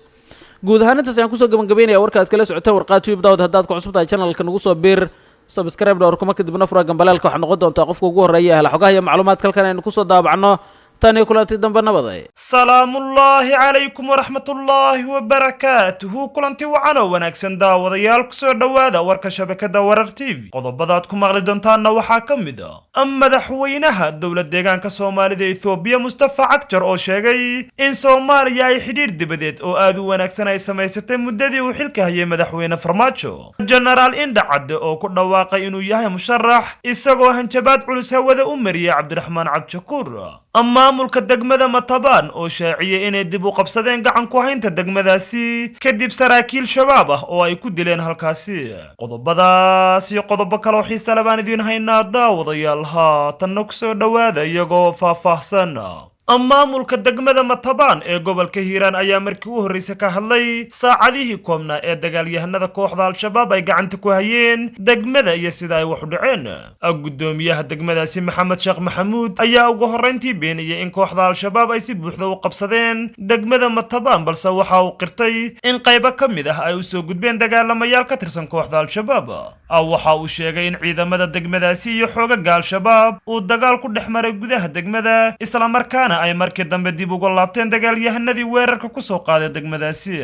guud ahaan intaas ayaan kusoo gabagabeynaya warkaad kala socotaan warqaad YouTube daawad haddaad ku cusub tahay channelka nagu soo bir subscribe dhawr kuma kadibna fura gambalaalka waxaad noqon doontaa qofka ugu horeeya hela xogaha iyo macluumaadka halkan aynu kusoo daabacno تاني كلانتي دنبا سلام الله عليكم ورحمة الله وبركاته كلانتي وعنا وناكسن داوديال كسور دوادا وركا شبكة ورر تيفي قضباداتكم مغلي دونتانا وحا كمدا أما دحوينها الدولة ديغان كسومالي دي إثيوبيا مصطفى عكجر أو شيغي إن سوماليا أي حدير دبديت أو آدو وناكسن أي سميستي مددي وحلكا هي مدحوين فرماتشو جنرال إن دعد أو كل واقع إنو ياهي مشرح إساقو هنجبات علوس هوذا أمريا عبد الرحمن عبد شكور أما maamulka degmada Matabaan oo shaaciyay inay dib u qabsadeen gacan ku haynta degmadaasi kadib saraakiil shabaab ah oo ay ku dileen halkaasi. qodobadaas iyo qodobo kale oo xiiso leh baan idin haynaa daawadayaal. haatanna ku soo dhowaada iyagoo faahfaahsan. maamulka degmada Matabaan ee gobolka Hiiraan ayaa markii u horeysay ka hadlay saacadihii koobnaa ee dagaalyahanada kooxda Al-Shabaab ay gacanta ku hayeen degmada iyo sida ay wax u dhaceen. gudoomiyaha degmadaasi Maxamed Sheekh Maxamuud ayaa ugu horeyntii beeniyay in kooxda Al-Shabaab ay si buuxda u qabsadeen degmada Matabaan, balse waxa uu qirtay in qaybo ka mid ah ay u soo gudbeen dagaalamayaal ka tirsan kooxda Al-Shabaab. waxa uu sheegay in ciidamada degmadaasi iyo xoogagga Al-Shabaab uu dagaal ku dhex maray gudaha degmada, isla markaana ay markii dambe dib uga laabteen dagaalyahanadii weerarka ku soo qaaday degmadaasi.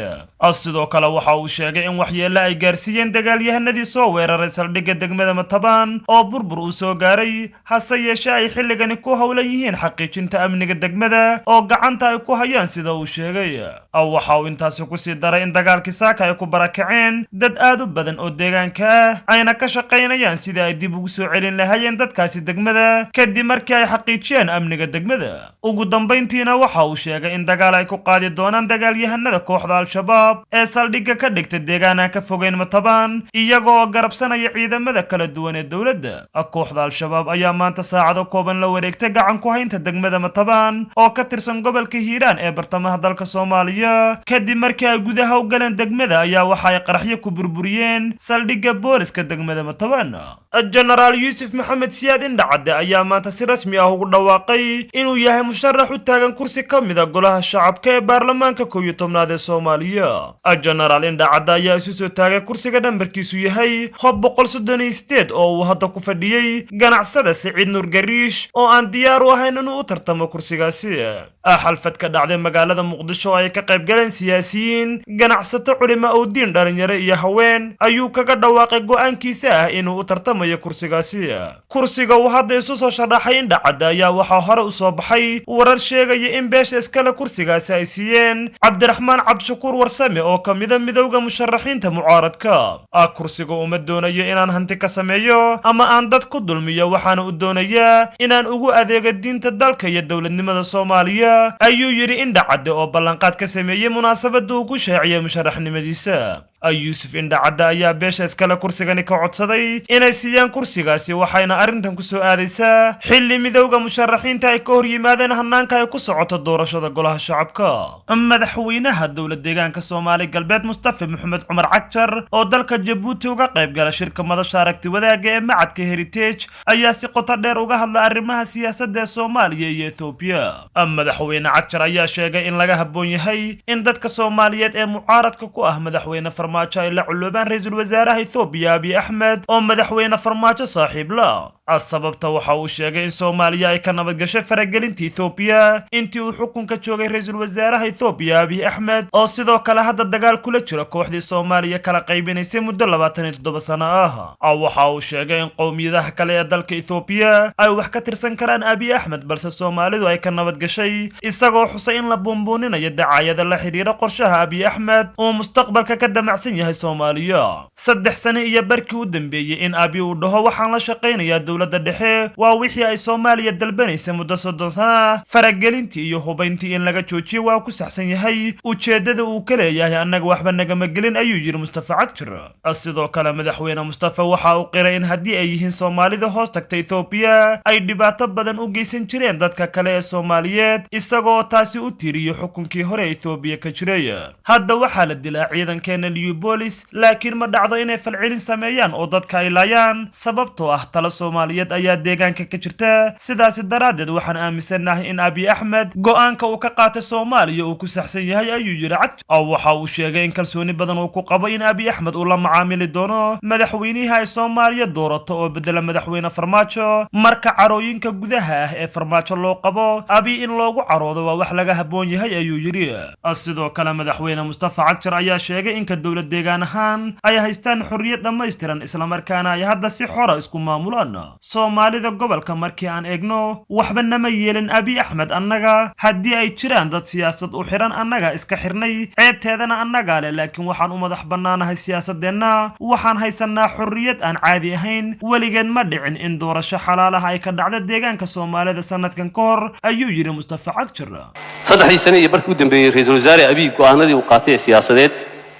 sidoo kale waxa uu sheegay in waxyeello ay gaarsiiyeen dagaalyahanadii soo weeraray saldhigga degmada Matabaan oo burbur uu soo gaaray, hase yeeshee ay xilligani ku howlan yihiin xaqiijinta amniga degmada oo gacanta ay ku hayaan sida uu sheegay. waxa uu intaasi ku sii daray in dagaalkii saaka ay ku barakaceen dad aad u badan oo deegaanka ah, ayna ka shaqaynayaan sidii ay dib ugu soo celin lahaayeen dadkaasi degmada kadib markii ay xaqiijiyeen amniga degmada. ugu dambayntiina waxa uu sheegay in dagaal ay ku qaadi doonaan dagaalyahanada kooxda Al-Shabaab ee saldhigga ka dhigta deegaanaha ka fogeyn Matabaan iyagoo garabsanaya ciidamada kala duwan ee dowladda. kooxda Al-Shabaab ayaa maanta saacado kooban la wareegtay gacan ku haynta degmada Matabaan oo ka tirsan gobolka Hiiraan ee bartamaha dalka Soomaaliya. kadib markii ay gudaha u galeen degmada ayaa waxa ay qaraxyo ku burburiyeen saldhigga booliska degmada Matabaan. Generaal Yuusuf Maxamed Siyaad Indhacadde ayaa maanta si rasmi ah ugu dhawaaqay inuu yahay musharax u taagan kursi ka mid ah golaha shacabka ee baarlamaanka 11aad ee Soomaaliya. Generaal Indhacadde ayaa isu soo taagay kursiga nambarkiisu yahay Hob 138 oo uu hadda ku fadhiyay ganacsada Saciid Nuur Gariish oo aan diyaar u ahayn inuu u tartamo kursigaasi. xalfad ka dhacday magaalada Muqdisho ay ka qayb galeen siyaasiyiin, ganacsato, culimo oo diin, dhalinyaro iyo haween ayuu kaga dhawaaqay go'aankiisa ah inuu u tartamayo kursigaasi. kursiga uu hadda isu soo sharaxay Indhacadde ayaa waxaa hore u soo baxay warar sheegaya in beesha iskale kursigaasi ay siiyeen Cabdiraxmaan Cabdishakuur Warsame oo ka mid ah midowga musharaxiinta mucaaradka. kursiga uma doonayo inaan hanti ka sameeyo ama aan dad ku dulmiyo, waxaana u doonayaa inaan ugu adeego diinta dalka iyo dowladnimada Soomaaliya, ayuu yiri Indhacadde oo ballanqaad ka sameeyay munaasabada uu ku shaaciyay musharaxnimadiisa. Yuusuf Indhacadde ayaa beesha iskale kursigani ka codsaday inay siiyaan kursigaasi, waxayna arrintan ku soo aadaysaa xilli midowga musharaxiinta ay ka hor yimaadeen hanaanka ay ku socoto doorashada golaha shacabka. madaxweynaha dowlad deegaanka Soomaali Galbeed Mustafa Maxamed Cumar Cagjar oo dalka Jabuuti uga qayb galay shirka madasha aragti wadaaga ee macadka Heritage ayaa si qoto dheer uga hadlay arrimaha siyaasadda ee Soomaaliya iyo Itoobiya. madaxweyne Cagjar ayaa sheegay in laga habboon yahay in dadka Soomaaliyeed ee mucaaradka ku ah madaxweyne farmaajo ay la culubaan ra'iisul wasaaraha Itoobiya Abiy Ahmed oo madaxweyne farmaajo saaxiib la. sababta waxa uu sheegay in Soomaaliya ay ka nabad gashay faragelinta Itoobiya intii uu xukunka joogay ra'iisul wasaaraha Itoobiya Abiy Ahmed oo sidoo kale hadda dagaal kula jira kooxdii Soomaaliya kala qaybinaysay muddo 27 sano ah. waxa uu sheegay in qowmiyadaha kale ee dalka Itoobiya ay wax ka tirsan karaan Abiy Ahmed, balse Soomaalidu ay ka nabad gashay, isagoo xusay in la buunbuuninayo dacaayada la xiriira qorshaha Abiy Ahmed oo mustaqbalka ka damacsan yahay Soomaaliya. 3 sano iyo barkii u dambeeyay in Abiy uu dhaho waxaan la shaqaynayaa dowladda dhexe waa wixii ay Soomaaliya dalbanaysay muddo 30 sano. faragelintii iyo hubayntii in laga joojiyo waa ku saxsan yahay ujeedada uu ka leeyahay, annaga waxba nagama gelin, ayuu yiri Mustafa Cagjar. sidoo kale madaxweyne Mustafa waxa uu qiray in haddii ay yihiin Soomaalida hoos tagta Itoobiya ay dhibaato badan u geysan jireen dadka kale ee Soomaaliyeed, isagoo taasi u tiiriyo xukunkii hore ee Itoobiya ka jiray. hadda waxaa la dilaa ciidankeena Liubolis, laakiin ma dhacdo inay falcelin sameeyaan oo dadka ay laayaan, sababtoo ah tala Soomaaliyeed ayaa deegaanka ka jirta. sidaas daraadeed waxaan aaminsanahay in Abiy Ahmed go'aanka uu ka qaatay Soomaaliya uu ku saxsan yahay, ayuu yiri Cagjar. waxa uu sheegay in kalsooni badan uu ku qabo in Abiy Ahmed uu la macaamili doono madaxweynaha ay Soomaaliya doorato oo bedela madaxweyne farmaajo. marka carooyinka gudaha ah ee farmaajo loo qabo Abiy in loogu caroodo waa wax laga habboon yahay, ayuu yiri. sidoo kale madaxweyne Mustafa Cagjar ayaa sheegay in ka dowlad deegaan ahaan ay haystaan xorriyad dhammaystiran islamarkaana ay hadda si xora isku maamulaan soomaalida gobolka markii aan eegno waxba nama yeelin Abiy Ahmed annaga haddii ay jiraan dad siyaasad u xiran annaga iska xirnay ceebteedana annaga leh laakiin waxaan u madax bannaanahay siyaasadeenna waxaan haysanaa xorriyad aan caadi ahayn weligeed ma dhicin in doorasho xalaal ah ay ka dhacdo deegaanka soomaalida sanadkan ka hor ayuu yiri Mustafa Cagjar saddexdii sano iyo barkii u dambeeyay ra'iisul wasaare Abiy go'aanadii uu qaatay siyaasadeed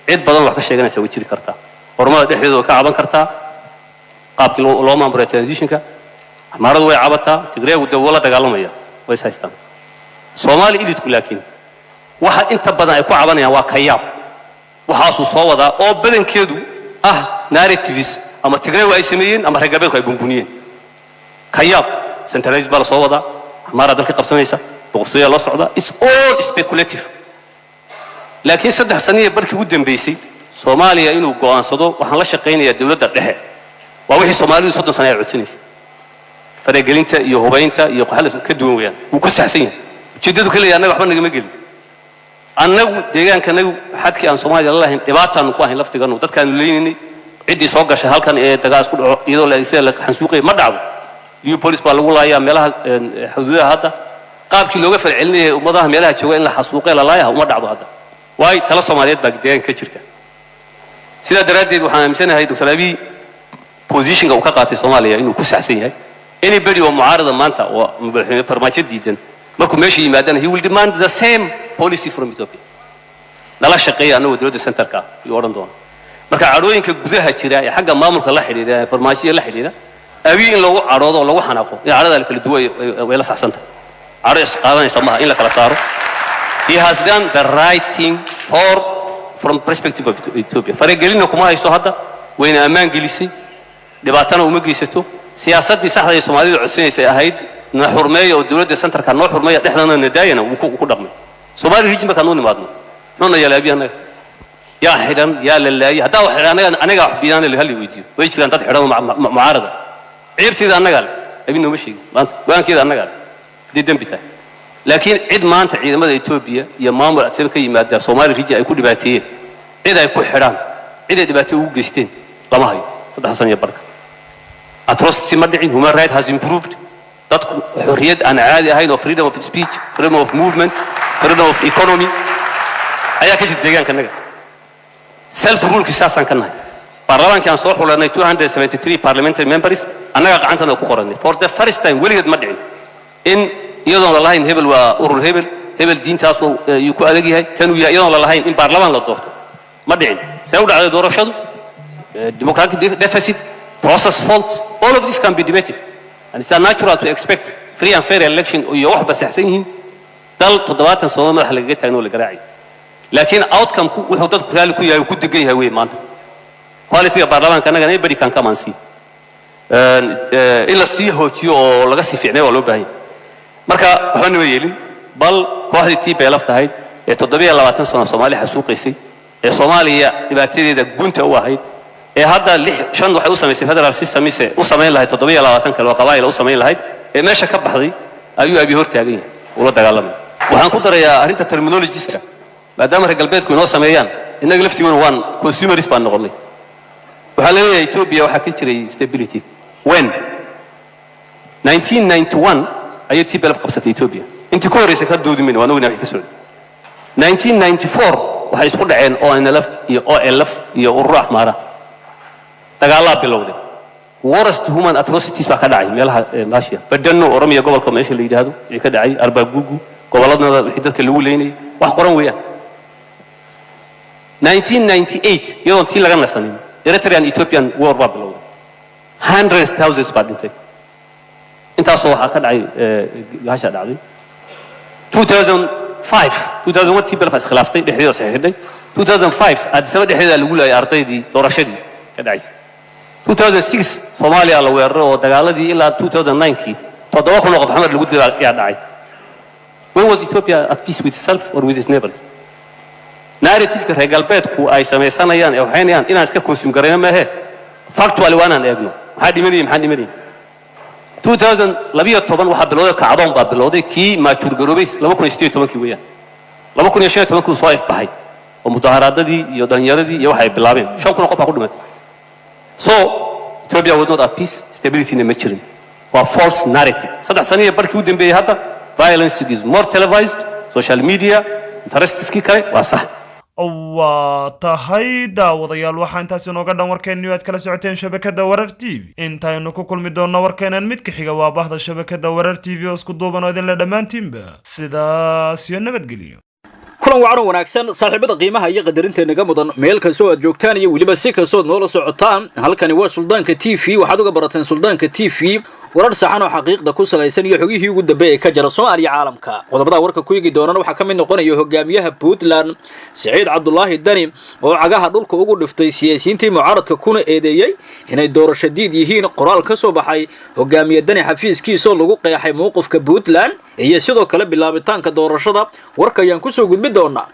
cid badan wax ka sheeganaysa way jiri kartaa horumar dhexdeeda ka caban kartaa qaabkii loo maamuray transitionka maradu way cabataa Tigreegu dawlad dagaalamaya way haystaan Soomaali ididku laakiin waxa inta badan ay ku cabanayaan waa kayaab waxaasuu soo wadaa oo badankeedu ah narratives ama Tigreegu ay sameeyeen ama ragabeedku ay bunbuniyeen kayaab centralized baa soo wadaa mara dalka qabsanaysa boqortooyada la socda is all speculative laakiin saddex sano iyo barkii ugu dambeysay Soomaaliya inuu go'aansado waxaan la shaqeynayaa dawladda dhexe waa wixii Soomaalidu 30 sano ay codsanaysa faragelinta iyo hubaynta iyo qaxalas ka duwan weeyaan uu ku saxsan yahay ujeedadu kaliya anaga waxba nagama gelin annagu deegaankanagu xadkii aan Soomaaliya la lahayn dhibaataan ku ahayn laftigaanu dadkaan leeyahay cidii soo gashay halkan ee dagaal isku dhaco iyadoo la isla la xansuuqay ma dhacdo iyo police baa lagu laayaa meelaha xuduudaha hadda qaabkii looga falcelinayay ummadaha meelaha jooga in la xasuuqay la laayaa uma dhacdo hadda way tala Soomaaliyeed baa deegaanka ka jirta sida daraadeed waxaan aaminsanahay Dr. Abiy position uu ka qaatay Soomaaliya inuu ku saxsan yahay anybody oo mucaarada maanta oo madaxweyne farmaajo diidan markuu meesha yimaadana he will demand the same policy from Ethiopia nala shaqeeya anoo dawladda centerka iyo oran doona marka cadooyinka gudaha jira ee xagga maamulka la xiriira farmaajo la xiriira Abiy in lagu cadoodo oo lagu xanaaqo in cadada kala duwan way la saxsanta cado is qaadanaysa maaha in la kala saaro he has done the right thing from perspective of Ethiopia faragelina kuma hayso hadda wayna ammaan gelisay dhibaatana uma geysato siyaasadii saxda ee Soomaalidu codsanaysa ahayd na xurmeeyo oo dawladda centerka noo xurmeeyo dhexdana nadaayana uu ku dhaqmay Soomaali region ka noo nimaadno noona yalaabi anaga yaa xidan yaa lalaay hadaa wax anaga wax biyaan la hal weydiyo way jiraan dad xidan mucaarada ciibteeda anaga abin noo sheegay maanta go'aankeeda anaga diidan bita laakiin cid maanta ciidamada Ethiopia iyo maamul adsab ka yimaada Soomaali region ay ku dhibaateeyeen cid ay ku xiraan cid ay dhibaato ugu geysteen lama hayo saddex sano iyo barka atrocity ma dhicin human rights has improved dadku xorriyad aan caadi ahayn oo freedom of speech freedom of movement freedom of economy ayaa ka jirta deegaankanaga self rule kisaasan ka nahay baarlamaanka aan soo xulanay 273 parliamentary members annaga gacantana ku qoranay for the first time weligeed ma dhicin in iyadoon la lahayn hebel waa urur hebel diintaas uu ku adag yahay kan uu yahay iyadoon la lahayn in baarlamaan la doorto ma dhicin say u dhacday doorashadu democratic deficit process faults all of this can be debated and it's natural to expect free and fair election iyo wax basaxsan yihiin dal 70 sano madax laga taagno la garaacay laakiin outcome ku wuxuu dadku raali ku yahay ku degan yahay way maanta quality baarlamaanka anaga anybody can come and see ila sii hoojiyo oo laga sii fiicnay waa loo baahan marka waxaan noo yeelin bal kooxdii TPLF laftahay ee 720 sano Soomaaliya xasuuqaysay ee Soomaaliya dhibaatadeeda gunta u ahayd ee hadda 5 waxay u sameysay federal system u sameyn lahayd 720 kale oo qabaayil u sameyn lahayd ee meesha ka baxday ayuu Abiy hor taagan yahay oo la dagaalamay waxaan ku darayaa arrinta terminology-ska maadaama reer galbeedku inoo sameeyaan inaga laftigoona waan consumerist baan noqonay waxaa la leeyahay Ethiopia waxaa ka jiray stability when 1991 ayay TPLF qabsatay Ethiopia intii ka horeysay ka doodimin waan ognaa wixii ka socday 1994 waxay isku dhaceen ONLF iyo OLF iyo urur ahmara dagaalaa bilowday worst human atrocities baa ka dhacay meelaha Maashiya badano Oromiya gobolka meesha la yiraahdo ee ka dhacay Arbaagugu goboladna wixii dadka lagu leeynay wax qoran weeyaan 1998 iyadoo tii laga nasanin Eritrean Ethiopian war baa bilowday hundreds thousands baa dhintay intaasoo waxaa ka dhacay gaasha dhacday 2001 TPLF iskhilaaftay dhexdeeda saxiixday 2005 Addis Ababa dhexdeeda lagu leeyay ardaydii doorashadii ka dhacaysay 2006 Soomaaliya la weeraray oo dagaaladii ilaa 2009 toddoba kun oo qof xamar lagu dilay ayaa dhacay when was Ethiopia at peace with itself or with its neighbors narrative-ka reer galbeedku ay samaysanayaan ee waxaynayaan inaan iska consume garayno maahe factually waanaan eegno maxaa dhimanayay 2012 waxaa bilowday kacdoon baa bilowday kii maajuur garoobay 2018 weeyaan 2015 soo ifbaxay oo mudaharaadadii iyo dhalinyaradii iyo waxa ay bilaabeen 5,000 qof ku dhimatay so Ethiopia was not at peace stability in jirin waa false narrative saddex sano barkii u dambeeyay hadda violence is more televised social media interests-kii kale waa sax waa tahay daawadayaal waxaa intaas inooga dhan warkeenni aad kala socoteen shabakada warar TV intaynu ku kulmi doonno warkeenan mid ka xiga waa bahda shabakada warar TV oo isku duuban oo idin la dhammaantiinba sidaas iyo nabadgelyo kulan wacan wanaagsan saaxiibada qiimaha iyo qadarinta naga mudan meel kastoo aad joogtaan iyo weliba si kastoo noola socotaan halkani waa Suldaanka TV waxaad uga barateen Suldaanka TV warar saxan oo xaqiiqda ku salaysan iyo xogihii ugu dambeeyay ka jira Soomaaliya caalamka qodobada warka ku yigi doonana waxa kamid noqonaya hogaamiyaha Puntland Saciid Cabdullaahi Dani oo cagaha dhulka ugu dhiftay siyaasiyiintii mucaaradka kuna eedeeyay inay doorasho diid yihiin qoraal ka soo baxay hogaamiye Dani xafiiskiisa lagu qeexay mowqifka Puntland iyo sidoo kale bilaabitaanka doorashada warka ayaan ku soo gudbi doonaa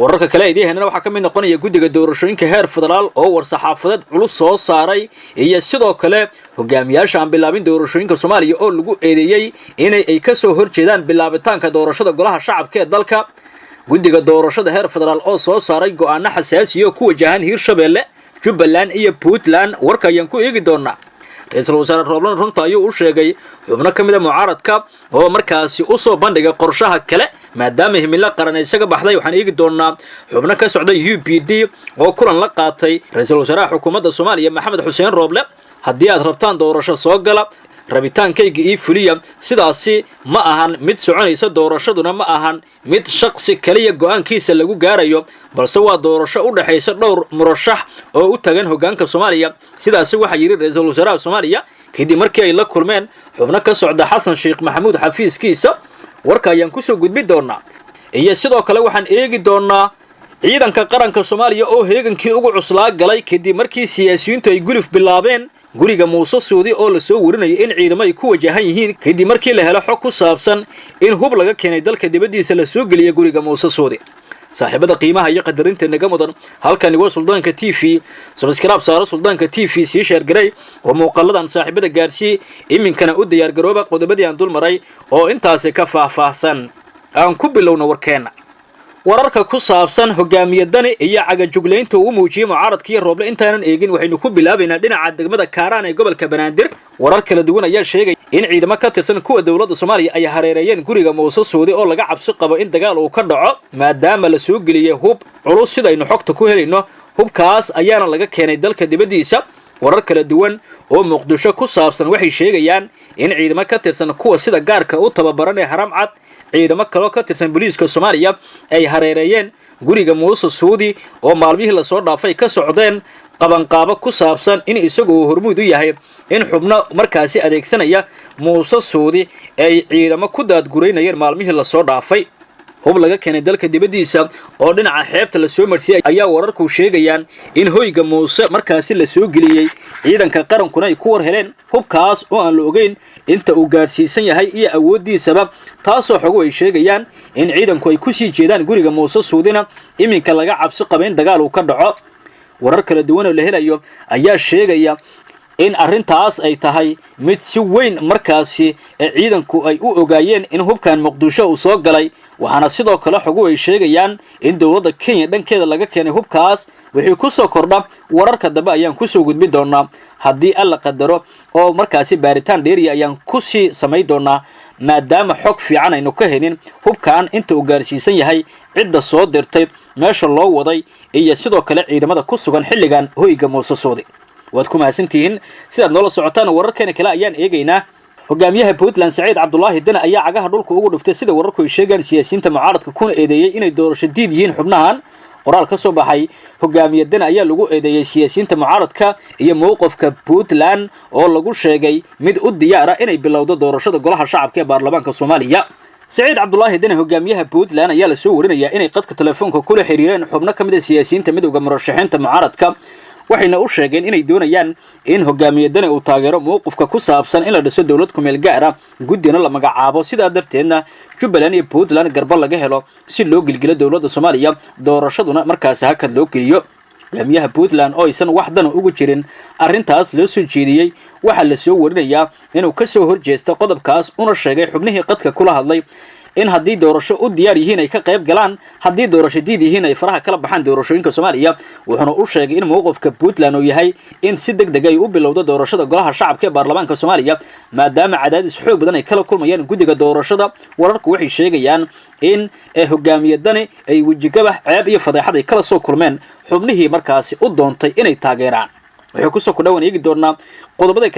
wararka kale ee deegaanada waxa kamid noqonaya guddiga doorashooyinka heer federaal oo war saxaafadeed culus soo saaray iyo sidoo kale hogaamiyaasha aan bilaabin doorashooyinka Soomaaliya oo lagu eedeeyay inay ka soo horjeedaan bilaabitaanka doorashada golaha shacabka ee dalka guddiga doorashada heer federaal oo soo saaray go'aano xasaasi ah ku wajahan Hirshabelle Jubbaland iyo Puntland warka ayaan ku eegi doonaa ra'iisul wasaare Rooblan runta ayuu u sheegay xubno kamid ah mucaaradka oo markaasi u soo bandhigay qorshaha kale maadaama himilo qaran isaga baxday waxaan eegi doonaa xubno ka socday UPD oo kulan la qaatay ra'iisul wasaaraha xukuumadda Soomaaliya Maxamed Xuseen Rooble haddii aad rabtaan doorasho soo gala rabitaankayga iyo fuliya sidaasi ma ahan mid soconaysa doorashaduna ma ahan mid shakhsi kaliya go'aankiisa lagu gaarayo balse waa doorasho u dhaxaysa dhowr murashax oo u tagan hoggaanka Soomaaliya sidaasi waxa yiri ra'iisul wasaaraha Soomaaliya kadib markii ay la kulmeen xubno ka socda Xasan Sheekh Maxamuud xafiiskiisa warka ayaan ku soo gudbi doonaa iyo sidoo kale waxaan eegi doonaa ciidanka qaranka Soomaaliya oo heegankii ugu cuslaa galay kadib markii siyaasiyiintu ay gulif bilaabeen guriga Muuse Suudi oo la soo warinayay in ciidamo ay ku wajahan yihiin kadib markii la helo xog ku saabsan in hub laga keenay dalka dibadiisa la soo geliyay guriga Muuse Suudi saaxiibada qiimaha iyo qadarinta naga mudan halkani waa Suldaanka TV subscribe saaro Suldaanka TV si share garay oo muuqaaladan saaxiibada gaarsii iminkana u diyaar garooba qodobadii aan dul maray oo intaas ka faahfaahsan aan ku bilowno warkeena wararka ku saabsan hogaamiyadani iyo cagajugleynta uu muujiyay mucaaradkii Rooble intaanan eegin waxaynu ku bilaabaynaa dhinaca degmada Kaaraan ee gobolka Banaadir warar kala duwan ayaa sheegay in ciidamo ka tirsan kuwa dawladda Soomaaliya ay hareereeyeen guriga Muuse Suudi oo laga cabsi qabo in dagaal uu ka dhaco maadaama la soo geliyay hub culus sida aynu xogta ku helayno hubkaas ayaana laga keenay dalka dibadiisa warar kala duwan oo Muqdisho ku saabsan waxay sheegayaan in ciidamo ka tirsan kuwa sida gaarka u tababaran ee Haram Cad ciidamo kale ka tirsan booliiska Soomaaliya ay hareereeyeen guriga Muuse Suudi oo maalmihii la soo dhaafay ka socdeen qabanqaabo ku saabsan in isagu hormuud u yahay in xubno markaasi adeegsanaya Muuse Suudi ay ciidamo ku daadgureynayeen maalmihii la soo dhaafay hub laga keenay dalka dibadiisa oo dhinaca xeebta la soo marsiyay ayaa wararku sheegayaan in hoyga Muuse markaasi la soo geliyay ciidanka qarankuna ay ku war heleen hubkaas oo aan la ogeyn inta uu gaarsiisan yahay iyo awoodiisaba taasoo xogo ay sheegayaan in ciidanku ay ku sii jeedaan guriga Muuse Suudina iminka laga cabsi qabo in dagaal uu ka dhaco warar kala duwan oo la helayo ayaa sheegaya in arrintaas ay tahay mid si weyn markaasi ciidanku ay u ogaayeen in hubkan Muqdisho uu soo galay waxaana sidoo kale xogo ay sheegayaan in dawladda Kenya dhankeeda laga keenay hubkaas wixii ku soo kordha wararka dambe ayaan ku soo gudbi doonaa haddii alla qadaro oo markaasi baaritaan dheeri ayaan ku sii sameey doonaa maadaama xog fiican aynu ka helin hubkan inta uu gaarsiisan yahay cidda soo dirtay meesha loo waday iyo sidoo kale ciidamada ku sugan xilligan hoyga Muuse Suudi waad ku mahadsantihiin sidaad noola socotaan wararkeena kale ayaan eegaynaa hogaamiyaha Puntland Saciid Cabdullaahi Dani ayaa cagaha dhulka ugu dhiftay sida wararku ay sheegaan siyaasiyiinta mucaaradka kuna eedeeyay inay doorasho diid yihiin xubnahan qoraal ka soo baxay hogaamiye Dani ayaa lagu eedeeyay siyaasiyiinta mucaaradka iyo mowqifka Puntland oo lagu sheegay mid u diyaar ah inay bilowdo doorashada golaha shacabka ee baarlamaanka Soomaaliya Saciid Cabdullaahi Dani hogaamiyaha Puntland ayaa la soo warinayaa inay qadka telefoonka kula xiriireen xubno kamid ah siyaasiyiinta midowga murashaxiinta mucaaradka waxayna u sheegeen inay doonayaan in hogaamiye Dani uu taageero mowqifka ku saabsan in la dhiso dawlad ku meel gaar ah guddiina la magacaabo sidaa darteedna Jubbaland iyo Puntland garba laga helo si loo gilgilo dawladda Soomaaliya doorashaduna markaas hakad loo geliyo hogaamiyaha Puntland oo aysan wax dan ugu jirin arrintaas loo soo jeediyay waxa la soo warinayaa inuu ka soo horjeesto qodobkaas una sheegay xubnihii qadka kula hadlay in haddii doorasho u diyaar yihiin ay ka qayb galaan haddii doorasho diid yihiin ay faraha kala baxaan doorashooyinka Soomaaliya wuxuuna u sheegay in mowqifka Puntland uu yahay in si degdeg ah ay u bilowdo doorashada golaha shacabka ee baarlamaanka Soomaaliya maadaama cadaadis xoog badan ay kala kulmayaan guddiga doorashada wararku waxay sheegayaan in hogaamiyadani ay wajigabax ceeb iyo fadeexad ay kala soo kulmeen xubnihii markaasi u doontay inay taageeraan wuxuu ku soo kudhawan eegi doonaa qodobada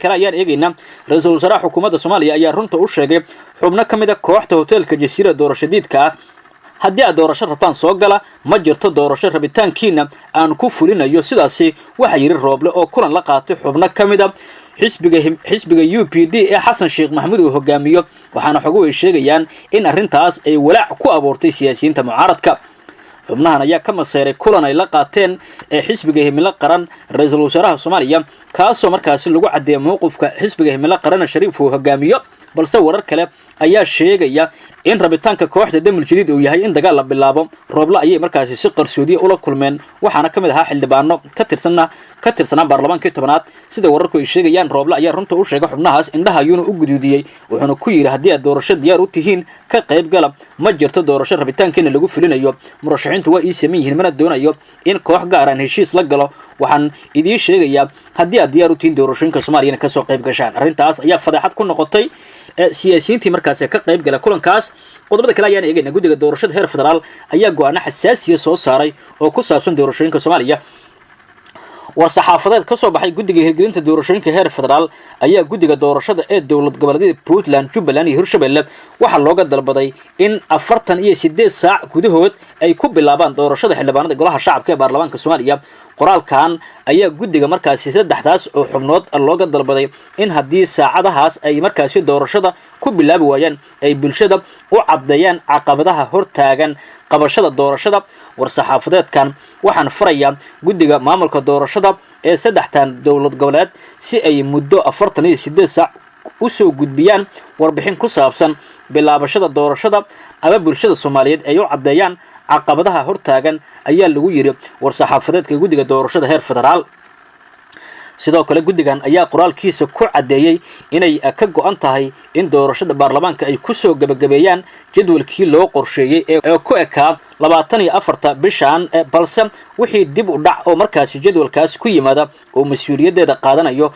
kale ayaan eegaynaa ra'iisul wasaaraha xukuumadda Soomaaliya ayaa runta u sheegay xubno ka mid ah kooxda hoteelka Jasiira doorashadiidka ah haddii aad doorasho rabtaan soo gala ma jirto doorasho rabitaankiina aan ku fulinayo sidaasi waxa yiri Rooble oo kulan la qaatay xubno ka mid ah xisbiga UPD ee Xasan Sheekh Maxamuud uu hogaamiyo waxaana xogo ay sheegayaan in arrintaas ay walaac ku abuurtay siyaasiyiinta mucaaradka xubnahan ayaa ka maseeray kulan ay la qaateen ee xisbiga himilo qaran ra'iisul wasaaraha Soomaaliya kaasoo markaasi lagu cadeeyay mowqifka xisbiga himilo qaran Shariif uu hogaamiyo balse warar kale ayaa sheegaya in rabitaanka kooxda Damul Jadiid uu yahay in dagaal la bilaabo Rooble ayay markaasi si qarsoodi ula kulmeen waxaana kamid ahaa xildhibaano ka tirsanaa baarlamaankii 10aad sida wararku ay sheegayaan Rooble ayaa runta u sheegay xubnahaas indhaha ayuuna u guduudiyay wuxuuna ku yiri haddii aad doorasho diyaar u tihiin ka qayb gala ma jirto doorasho rabitaankiina lagu fulinayo murashaxiintu waa sameeyeen yihiin mana doonayo in koox gaar ah heshiis la galo waxaan idin sheegayaa haddii aad diyaar u tihiin doorashooyinka Soomaaliya ka soo qayb gashaan arrintaas ayaa fadeexad ku noqotay siyaasiyiintii markaas ka qayb gala kulankaas qodobada kale ayaan eegaynaa guddiga doorashada heer federaal ayaa go'aano xasaasi ah soo saaray oo ku saabsan doorashooyinka Soomaaliya war-saxaafadeed ka soo baxay guddiga hirgelinta doorashooyinka heer federaal ayaa guddiga doorashada ee dowlad goboleedyada Puntland, Jubbaland iyo Hirshabelle waxa looga dalbaday in 48 saac gudahood ay ku bilaabaan doorashada xildhibaanada golaha shacabka ee baarlamaanka Soomaaliya qoraalkan ayaa guddiga markaasi saddexdaas oo xubnood looga dalbaday in haddii saacadahaas ay markaasi doorashada ku bilaabi waayaan ay bulshada u cadeeyaan caqabadaha hortaagan qabashada doorashada war-saxaafadeedkan waxaan farayaa guddiga maamulka doorashada ee saddexdan dowlad goboleed si ay muddo 48 saac u soo gudbiyaan warbixin ku saabsan bilaabashada doorashada ama bulshada Soomaaliyeed ay u cadeeyaan caqabadaha hortaagan ayaa lagu yiri war-saxaafadeedka guddiga doorashada heer federaal sidoo kale guddigan ayaa qoraalkiisa ku cadeeyay inay ka go'an tahay in doorashada baarlamaanka ay ku soo gabagabeeyaan jadwalkii loo qorsheeyay ee ku ekaa 24 bishan balse wixii dib u dhac oo markaasi jadwalkaas ku yimaada oo mas'uuliyadeeda qaadanayo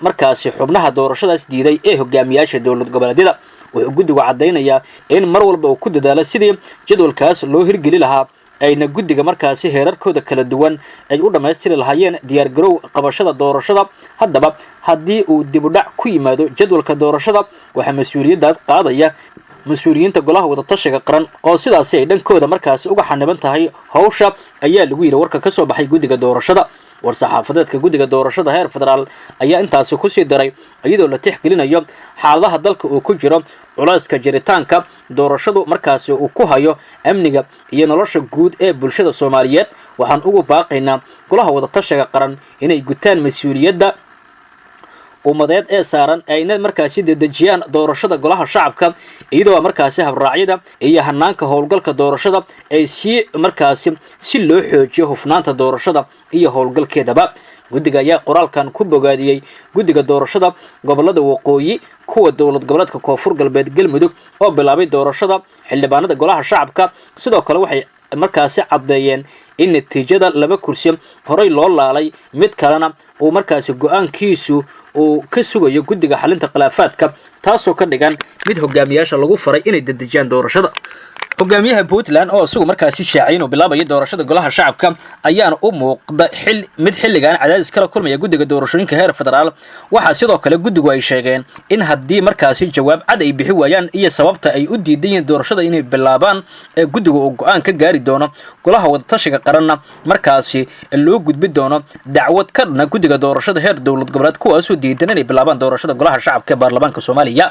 markaasi xubnaha doorashadaas diiday ee hogaamiyaasha dowlad goboleedyada wuxuu guddigu cadeynayaa in mar walba uu ku dadaalo sidii jadwalkaas loo hirgeli lahaa ayna guddiga markaasi heerarkooda kala duwan ay u dhameystiri lahaayeen diyaar garow qabashada doorashada haddaba haddii uu dib u dhac ku yimaado jadwalka doorashada waxa mas'uuliyadaas qaadaya mas'uuliyiinta golaha wada tashiga qaran oo sidaasi ay dhankooda markaasi uga xaniban tahay hawsha ayaa lagu yiri warka ka soo baxay guddiga doorashada war-saxaafadeedka guddiga doorashada heer federaal ayaa intaasi ku sii daray iyadoo la tixgelinayo xaaladaha dalka uu ku jiro culayska jiritaanka doorashadu markaasi uu ku hayo amniga iyo nolosha guud ee bulshada Soomaaliyeed waxaan ugu baaqaynaa golaha wada tashiga qaran inay gutaan mas'uuliyadda ummadeed ee saaran ayna markaasi dedejiyaan doorashada golaha shacabka iyadoo markaasi habraacyada iyo hanaanka howlgalka doorashada ay si loo xoojiyo hufnaanta doorashada iyo howlgalkeedaba guddiga ayaa qoraalkan ku bogaadiyay guddiga doorashada gobolada waqooyi kuwa dowlad goboleedka koonfur galbeed galmudug oo bilaabay doorashada xildhibaanada golaha shacabka sidoo kale waxay markaasi cadeeyeen in natiijada 2 kursi horay loo laalay mid kalena uu markaasi go'aankiisu uu ka sugayo guddiga xalinta khilaafaadka taasoo ka dhigan mid hogaamiyaasha lagu faray inay dedejiyaan doorashada hogaamiyaha Puntland oo isugu markaasi shaacay inuu bilaabayo doorashada golaha shacabka ayaana u muuqda xilligan cadaadis kala kulmaya guddiga doorashooyinka heer federaal waxa sidoo kale guddigu ay sheegeen in haddii markaasi jawaab cad ay bixi waayaan iyo sababta ay u diidayeen doorashada inay bilaabaan ee guddigu uu go'aan ka gaari doono golaha wada tashiga qaranna markaasi loo gudbi doono dacwad ka dhana guddiga doorashada heer dowlad goboleed kuwaas oo diidan inay bilaabaan doorashada golaha shacabka ee baarlamaanka Soomaaliya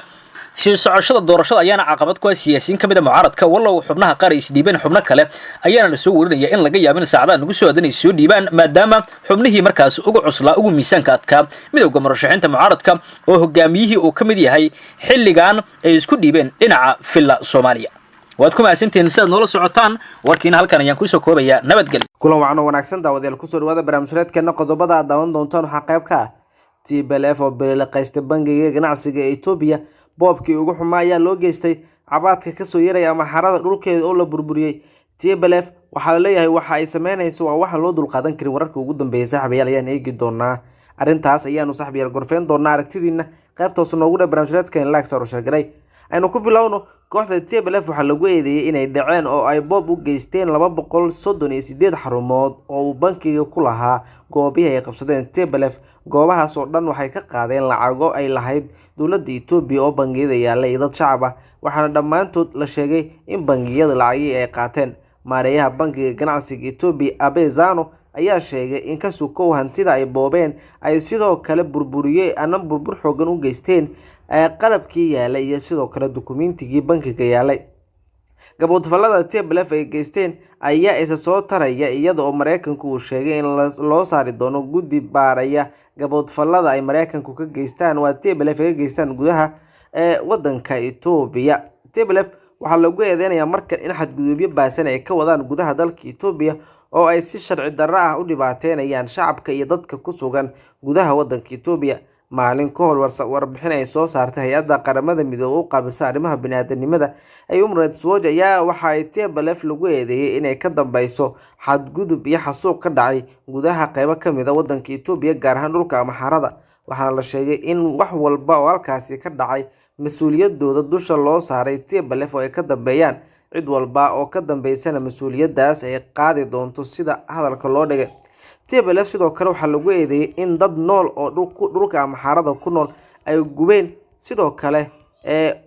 si socoshada doorashada ayaana caqabad ku ah siyaasiyiin kamid ah mucaaradka wallow xubnaha qaar is dhiibeen xubno kale ayaana la soo warinaya in laga yaabo in saacadaha nagu soo aadanay soo dhiibaan maadaama xubnihii markaas ugu cuslaa ugu miisaanka adkaa midowga murashaxiinta mucaaradka oo hogaamiyihii uu kamid yahay xilligan ay isku dhiibeen dhinaca filla Soomaaliya waad ku maasantiin sidaad noola socotaan warkiina halkan ayaan ku soo koobayaa nabadgelyo kulan wacan oo wanaagsan daawadayaal ku soo dhawaada barnaamijreedkeena qodobada aad daawan doontaan waxaa qayb ka ah TPLF oo bilaqaystay bangiga ganacsiga ee Itoobiya boobkii ugu xumaa ayaa loo geystay cabaadka kasoo yaraya amxaarada dhulkeeda oo la burburiyey. TPLF waxaa la leeyahay waxa ay sameynayso waa waxaan loo dulqaadan karin. Wararka ugu dambeeyay saaxiibayaal ayaan eegi doonaa arrintaas ayaanu saaxiibayaal gorfeen doonaa aragtidiina qaybta hoose noogu dheh barnaamijyadeedkan like soo sheegay. aynu ku bilowno kooxda TPLF waxaa lagu eedeeyay inay dhaceen oo ay boob u geysteen 238 xarumood oo uu bankiga ku lahaa goobihii ay qabsadeen. TPLF goobahaas oo dhan waxay ka qaadeen lacago ay lahayd dowladda Itoobiya oo bangiyada yaalay dad shacab ah, waxaana dhammaantood la sheegay in bangiyada lacagii ay qaateen. maareeyaha bankiga ganacsiga Itoobiya Abe Zano ayaa sheegay in ka sukow hantida ay boobeen ay sidoo kale burburiyay burbur xoogan u geysteen qalabkii yaalay iyo sidoo kale dukumiintigii bankiga yaalay. gaboodfalada TPLF ay geysteen ayaa isa soo taraya iyada oo Mareykanku uu sheegay in loo saari doono guddi baaraya gaboodfalada ay Mareykanku ka geystaan waa TPLF ay geystaan gudaha wadanka Itoobiya. TPLF waxaa lagu eedeynayaa markan in xadgudubyo baasan ay ka wadaan gudaha dalka Itoobiya oo ay si sharci darro ah u dhibaateynayaan shacabka iyo dadka ku sugan gudaha wadanka Itoobiya. maalin ka hor warbixin ay soo saartay hay'adda qaramada midoobay oo qaabilsan arrimaha bini'aadanimada Human Rights Watch ayaa waxa ay TPLF lagu eedeeyay inay ka dambayso xadgudub iyo xasuuq ka dhacay gudaha qaybo ka mid ah wadanka Itoobiya gaar ahaan dhulka amxaarada. waxaana la sheegay in wax walba oo halkaasi ka dhacay mas'uuliyadooda dusha loo saaray TPLF oo ay ka dambeeyaan cid walba oo ka dambeysana mas'uuliyadaas ay qaadi doonto sida hadalka loo dhigay. TPLF sidoo kale waxaa lagu eedeeyay in dad nool oo dhulka amxaarada ku nool ay gubeen. sidoo kale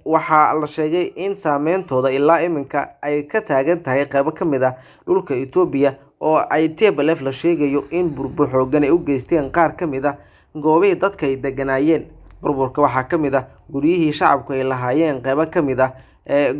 waxaa la sheegay in saameyntooda ilaa iminka ay ka taagan tahay qaybo ka mid ah dhulka Itoobiya oo ay TPLF la sheegayo in burbur xoogan ay u geysteen qaar ka mid ah goobihii dadka ay deganaayeen. burburka waxaa ka mid ah guryihii shacabku ay lahaayeen, qaybo ka mid ah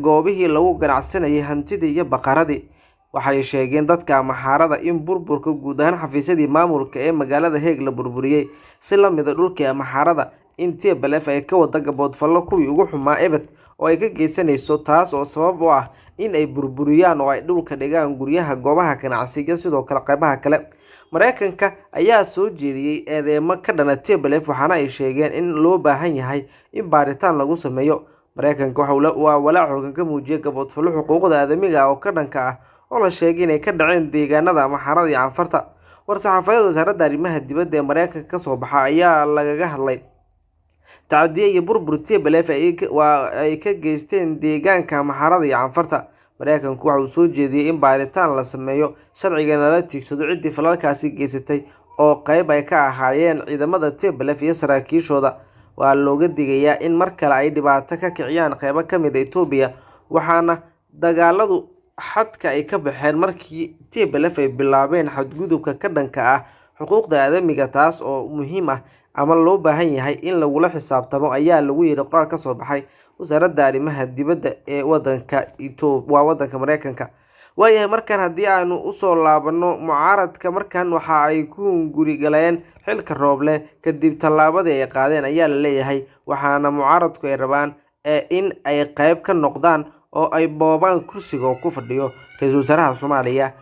goobihii lagu ganacsanayay hantidii iyo baqaradii. waxay sheegeen dadka amxaarada in burburka guud ahaan xafiisyadii maamulka ee magaalada Hague la burburiyay. si la mid ah dhulkii amxaarada in TPLF ay ka wada gaboodfallo kuwii ugu xumaa ebed oo ay ka geysanayso, taas oo sabab u ah in ay burburiyaan oo ay dhulka dhigaan guryaha, goobaha ganacsiga sidoo kale qaybaha kale. Mareykanka ayaa soo jeediyay eedeymo ka dhana TPLF waxaana ay sheegeen in loo baahan yahay in baaritaan lagu sameeyo. Mareykanka waa walaac xoogan ka muujiyay gaboodfallo xuquuqda aadamiga oo ka dhanka ah oo la sheegay inay ka dhaceen deegaanada amxaarada iyo canfarta. war-saxaafadeed wasaaradda arrimaha dibadda ee Mareykanka ka soo baxa ayaa lagaga hadlay tacdiye iyo burbur TPLF ay ka geysteen deegaanka amxaarada iyo canfarta. Mareykanku waxa uu soo jeediyay in baaritaan la sameeyo, sharcigana la tiigsado ciddii falalkaasi geysatay oo qayb ay ka ahaayeen ciidamada TPLF iyo saraakiishooda. waa looga digayaa in mar kale ay dhibaato ka kiciyaan qaybo ka mid ah Itoobiya, waxaana dagaaladu xadka ay ka baxeen markii TPLF ay bilaabeen xadgudubka ka dhanka ah xuquuqda aadamiga, taas oo muhiim ah ama loo baahan yahay in lagula xisaabtamo ayaa lagu yiri qoraal ka soo baxay wasaaradda arrimaha dibadda ee wadanka wadanka Mareykanka. waayahay markan haddii aanu usoo laabano mucaaradka, markan waxa ay ku guri galeen xilka Rooble kadib tallaabadii ay qaadeen ayaa la leeyahay, waxaana mucaaradku ay rabaan in ay qayb ka noqdaan oo ay boobaan kursiga oo ku fadhiyo ra'iisul wasaaraha Soomaaliya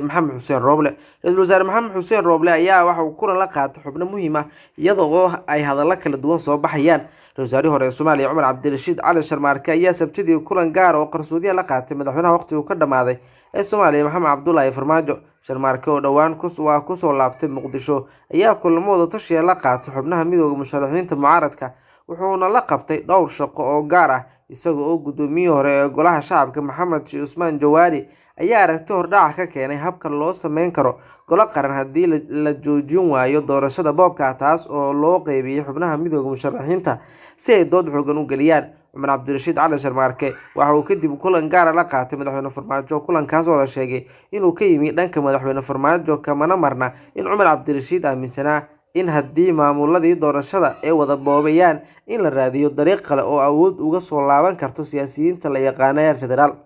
Maxamed Xuseen Rooble. ra'iisul wasaare Maxamed Xuseen Rooble ayaa waxa uu kulan la qaatay xubno muhiim ah iyadoo ay hadallo kala duwan soo baxayaan. ra'iisul wasaarihii hore ee Soomaaliya Cumar Cabdirashiid Cali Sharmaarke ayaa sabtidii kulan gaar oo qarsoodiye la qaatay madaxweynaha waqtigu ka dhamaaday ee Soomaaliya Maxamed Cabdullaahi Farmaajo. Sharmaarke oo dhawaan ku soo laabtay Muqdisho ayaa kulamada tashiya la qaatay xubnaha midowga musharaxiinta mucaaradka, wuxuuna la qabtay dhowr shaqo oo gaar ah isaga oo gudoomiyihii hore ee golaha shacabka Maxamed Usmaan Jawaari ayaa aragti hordhac ka keenay habka loo sameyn karo golo qaran haddii la joojin waayo doorashada boobka, taas oo loo qeybiyay xubnaha midowga musharaxiinta si ay dood xoogan u geliyaan. Cumar Cabdirashiid Cali Sharmaarke waxa uu kadib kulan gaar ah la qaatay madaxweyne Farmaajo. kulankaas oo la sheegay inuu ka yimi dhanka madaxweyne Farmaajo, kamana marna in Cumar Cabdirashiid aaminsanaa in haddii maamuladii doorashada ay wada boobayaan in la raadiyo dariiq kale oo awood uga soo laaban karto siyaasiyiinta la yaqaan ee federaal.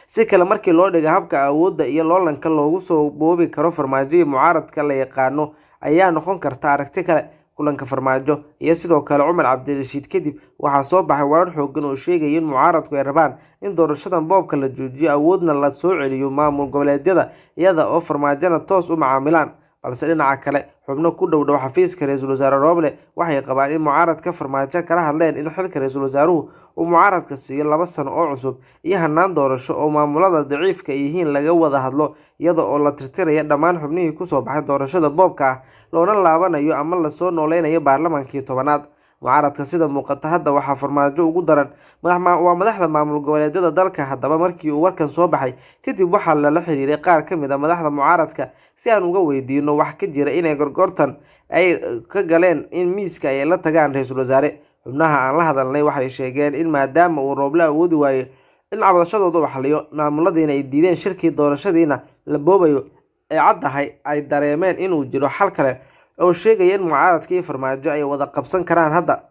si kale markii loo dhigo habka awoodda iyo loolanka loogu soo boobi karo Farmaajo iyo mucaaradka la yaqaano ayaa noqon karta aragti kale. kulanka Farmaajo iyo sidoo kale Cumar Cabdirashiid kadib waxaa soo baxay warar xoogan oo sheegaya in mucaaradku ay rabaan in doorashadan boobka la joojiyo, awoodna la soo celiyo maamul goboleedyada iyada oo Farmaajona toos u macaamilaan. balse dhinaca kale xubno ku dhow xafiiska ra-iisul wasaare Roble waxay qabaan in mucaaradka farmaajo kala hadleen in xilka ra-iisul wasaaruhu uu mucaaradka siiyo 2 sano oo cusub iyo hanaan doorasho oo maamulada daciifka yihiin laga wada hadlo iyada oo la tirtirayo dhammaan xubnihii ku soo baxay doorashada boobka ah loona laabanayo ama la soo nooleynayo baarlamaankii 10aad. mucaaradka sida muuqata hadda waxaa farmaajo ugu daran waa madaxda maamul goboleedyada dalka. haddaba markii uu warkan soo baxay kadib waxaa lala xiriiray qaar ka mid ah madaxda mucaaradka si aan uga weydiino wax ka jira inay gorgortan ay ka galeen in miiska ay la tagaan ra-iisul wasaare. xubnaha aan la hadalnay waxay sheegeen in maadaama uu Roble awoodi waayo in cabashadooda uu xaliyo maamuladiina ay diideen shirkii doorashadiina la boobayo ay caddahay ay dareemeen inuu jiro xal kale oo sheegaya in mucaaradka iyo farmaajo ay wada qabsan karaan. hadda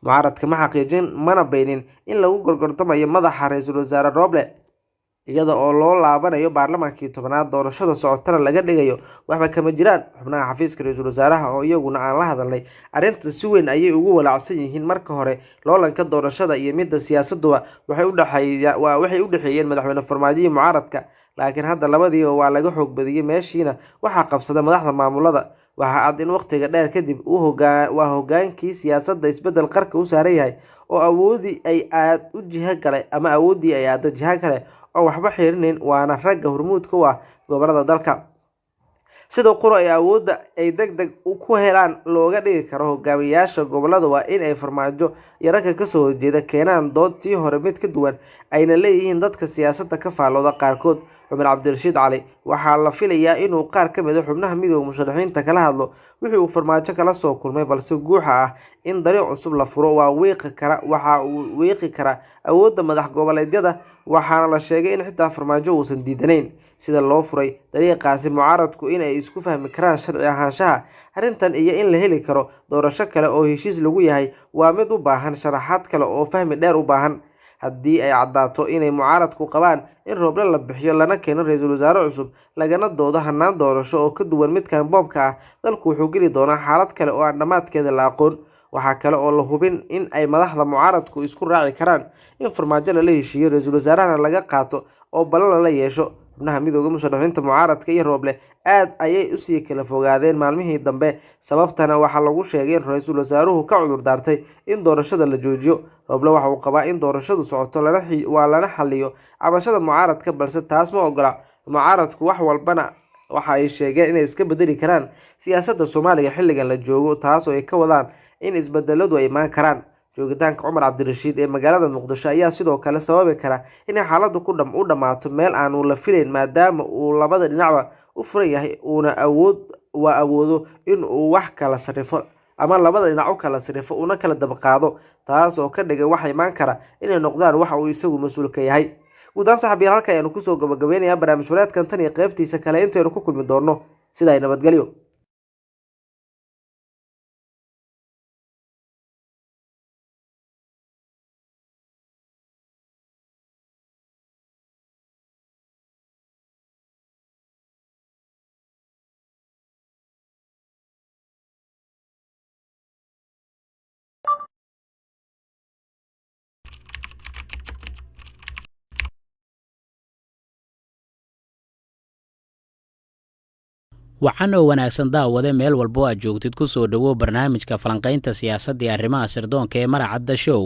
mucaaradka ma xaqiijin mana beenin in lagu gorgortamayo madaxa ra-iisul wasaare Roble iyada oo loo laabanayo baarlamaankii 10aad doorashada socotana laga dhigayo waxba kama jiraan. xubnaha xafiiska ra-iisul wasaaraha oo iyaguna aan la hadalnay arrinta si weyn ayay ugu walaacsan yihiin. marka hore loolanka doorashada iyo midda siyaasaduba waxay u dhaxeeyeen madaxweyne farmaajo iyo mucaaradka, laakiin hadda labadiiba waa laga xoog badiyay meeshiina waxaa qabsaday madaxda maamulada. waxaa cad in waqtiga dheer kadib waa hogaankii siyaasadda isbedel qarka u saaran yahay oo awoodii ay aad u jiha kale ama awoodii ay aada jiha kale oo waxba xiirinayn waana ragga hormuudka u ah gobolada dalka. sida quro ay awoodda ay degdeg ku helaan looga dhigi karo hogaamiyayaasha gobolada waa in ay farmaajo iyo ragga kasoo horjeeda keenaan doodtii hore mid ka duwan ayna leeyihiin dadka siyaasadda ka faalooda qaarkood. Cumar Cabdirashiid Cali waxaa la filayaa inuu qaar ka mid ah xubnaha midowga musharaxiinta kala hadlo wixii uu farmaajo kala soo kulmay, balse guuxa ah in dariiq cusub la furo waxa uu wiiqi kara awoodda madax goboleedyada, waxaana la sheegay in xitaa farmaajo uusan diidanayn sida loo furay dariiqaasi mucaaradku in ay isku fahmi karaan sharci ahaanshaha arrintan iyo in la heli karo doorasho kale oo heshiis lagu yahay waa mid u baahan sharaxaad kale oo fahmi dheer u baahan. haddii ay caddaato inay mucaaradku qabaan in Roble la bixiyo lana keeno ra-iisul wasaare cusub lagana doodo hanaan doorasho oo ka duwan midkan boobka ah, dalku wuxuu geli doonaa xaalad kale oo aan dhammaadkeeda la aqoon. waxaa kale oo la hubin in ay madaxda mucaaradku isku raaci karaan in farmaajo lala heshiiyo ra-iisul wasaarahana laga qaato oo ballan lala yeesho. xubnaha midowga musharaxiinta mucaaradka iyo Roble aad ayay usii kala fogaadeen maalmihii dambe, sababtana waxaa lagu sheegay in ra-iisul wasaaruhu ka cudur daartay in doorashada la joojiyo. Roble waxa uu qabaa in doorashadu socoto lana xaliyo cabashada mucaaradka, balse taas ma ogola. mucaaradku wax walbana waxa ay sheegeen inay iska bedeli karaan siyaasadda Soomaaliya xilligan la joogo, taas oo ay ka wadaan in isbedeladu ay imaan karaan. joogitaanka Cumar Cabdirashiid ee magaalada Muqdisho ayaa sidoo kale sababi kara in xaaladdu u dhamaato meel aanu la filayn, maadaama uu labada dhinacba u furan yahay uuna awoodo in uu wax kala sarifo ama labada dhinac u kala sarifo una kala dabaqaado, taas oo ka dhigan wax imaan kara inay noqdaan waxa uu isagu mas'uul ka yahay. guudaan saxabiyaal halka ayanu kusoo gabagabeynayaa barnaamij wareedkan tan iyo qaybtiisa kale intaynu ku kulmi doono sida ay nabadgelyo. waxaan oo wanaagsan daawade meel walbo aad joogtid ku soo dhawow barnaamijka falanqaynta siyaasadda iyo arrimaha sirdoonka ee Maracadda Show.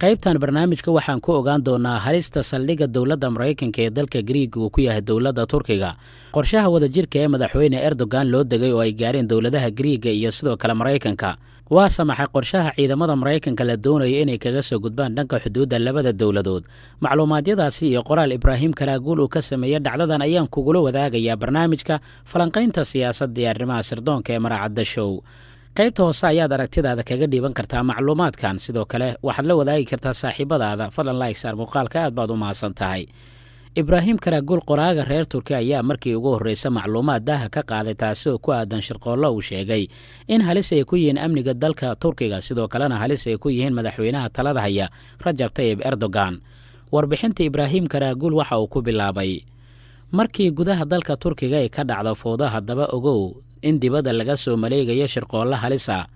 qaybtan barnaamijka waxaan ku ogaan doonaa halista saldhigga dowladda Mareykanka ee dalka Greece uu ku yahay dowladda Turkiga, qorshaha wadajirka ee madaxweyne Erdogan loo degay oo ay gaareen dowladaha Greece iyo sidoo kale Mareykanka. waa samaxay qorshaha ciidamada Mareykanka la doonayo inay kaga soo gudbaan dhanka xuduudda labada dowladood. macluumaadyadaasi iyo qoraal Ibraahim Karaaguul uu ka sameeyay dhacdadan ayaan kugula wadaagayaa barnaamijka falanqaynta siyaasadda iyo arrimaha sirdoonka ee Maracadda Show. qaybta hoose ayaad aragtidaada kaga dhiiban kartaa macluumaadkan, sidoo kale waxaad la wadaagi kartaa saaxiibadaada. fadlan like saar muuqaalka, aad baad u mahadsan tahay. Ibraahim Karaaguul qoraaga reer Turki ayaa markii ugu horreysay macluumaad daaha ka qaaday taasoo ku aadan shirqoollo uu sheegay in halis ay ku yihiin amniga dalka Turkiga, sidoo kalena halis ay ku yihiin madaxweynaha talada haya Rajab Tayyip Erdogan. warbixinta Ibraahim Karaaguul waxa uu ku bilaabay markii gudaha dalka Turkiga ay ka dhacdo fowdo, haddaba ogow in dibadda laga soo maleegayo shirqoollo halis ah.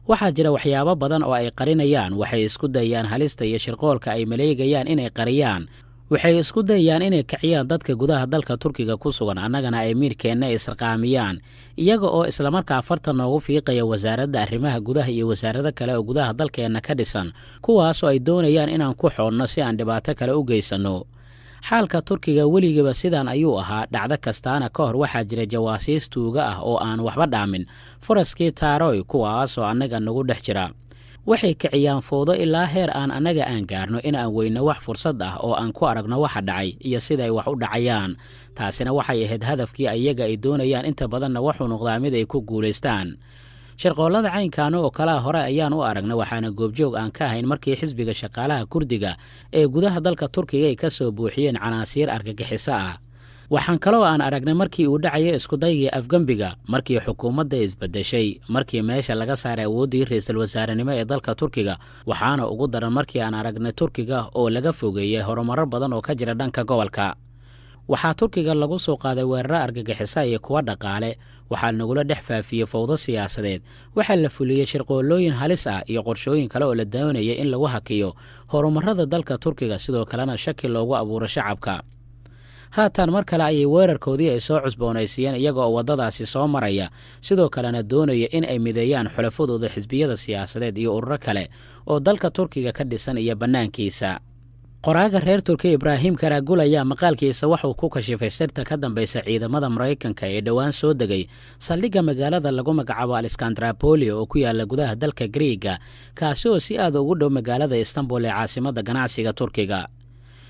waxaa jira waxyaabo badan oo ay qarinayaan, waxay isku dayaan halista iyo shirqoolka ay maleegayaan inay qariyaan. waxay isku dayayaan inay kiciyaan dadka gudaha dalka turkiga ku sugan annagana ay miirkeenna israqaamiyaan iyaga oo islamarkaa farta noogu fiiqaya wasaaradda arrimaha gudaha iyo wasaarado kale oo gudaha dalkeenna ka dhisan kuwaasoo ay doonayaan inaan ku xoonno si aan dhibaato kale u geysanno xaalka turkiga weligiiba sidaan ayuu ahaa dhacdo kastaana ka hor waxaa jira jawaasiis tuuga ah oo aan waxba dhaamin faraskii taaroy kuwaasoo annaga nagu dhex jira waxay kiciyaan fowdo ilaa heer aan annaga aan gaarno in aan weyno wax fursad ah oo aan ku aragno waxa dhacay iyo siday wax u dhacayaan taasina waxay ahayd hadafkii ayaga ay doonayaan inta badanna waxuu noqdaa mid ay ku guulaystaan shirqoollada caynkaana oo kalea hore ayaan u aragna waxaana goobjoog aan ka ahayn markii xisbiga shaqaalaha kurdiga ee gudaha dalka turkiga ay ka soo buuxiyeen canaasiir argagixiso ah waxaan kaloo aan aragnay markii uu dhacaya iskudaygii afgembiga markii xukuumadda isbedeshay markii meesha laga saaray awooddii ra-iisul wasaarenimo ee dalka turkiga waxaana ugu daran markii aan aragnay turkiga oo laga fogeeyey horumarro badan oo ka jira dhanka gobolka waxaa turkiga lagu soo qaaday weeraro argagixisa iyo kuwa dhaqaale waxaa nagula dhex faafiyey fowdo siyaasadeed waxaa la fuliyey shirqoolooyin halis ah iyo qorshooyin kale oo la doonayay in lagu hakiyo horumarrada dalka turkiga sidoo kalena shaki loogu abuuro shacabka haatan mar kale ayay weerarkoodii ay soo cusboonaysiiyeen iyaga oo waddadaasi soo maraya sidoo kalena doonaya in ay mideeyaan xulafadooda xisbiyada siyaasadeed iyo ururo kale oo dalka turkiga ka dhisan iyo bannaankiisa qoraaga reer turkiya ibraahim karaagul ayaa maqaalkiisa waxuu ku kashifay sirta ka dambaysa ciidamada maraykanka ee dhowaan soo degay saldhigga magaalada lagu magacaabo aleskandraboli oo ku yaala gudaha dalka griiga kaasi oo si aad ugu dhow magaalada istanbul ee caasimadda ganacsiga turkiga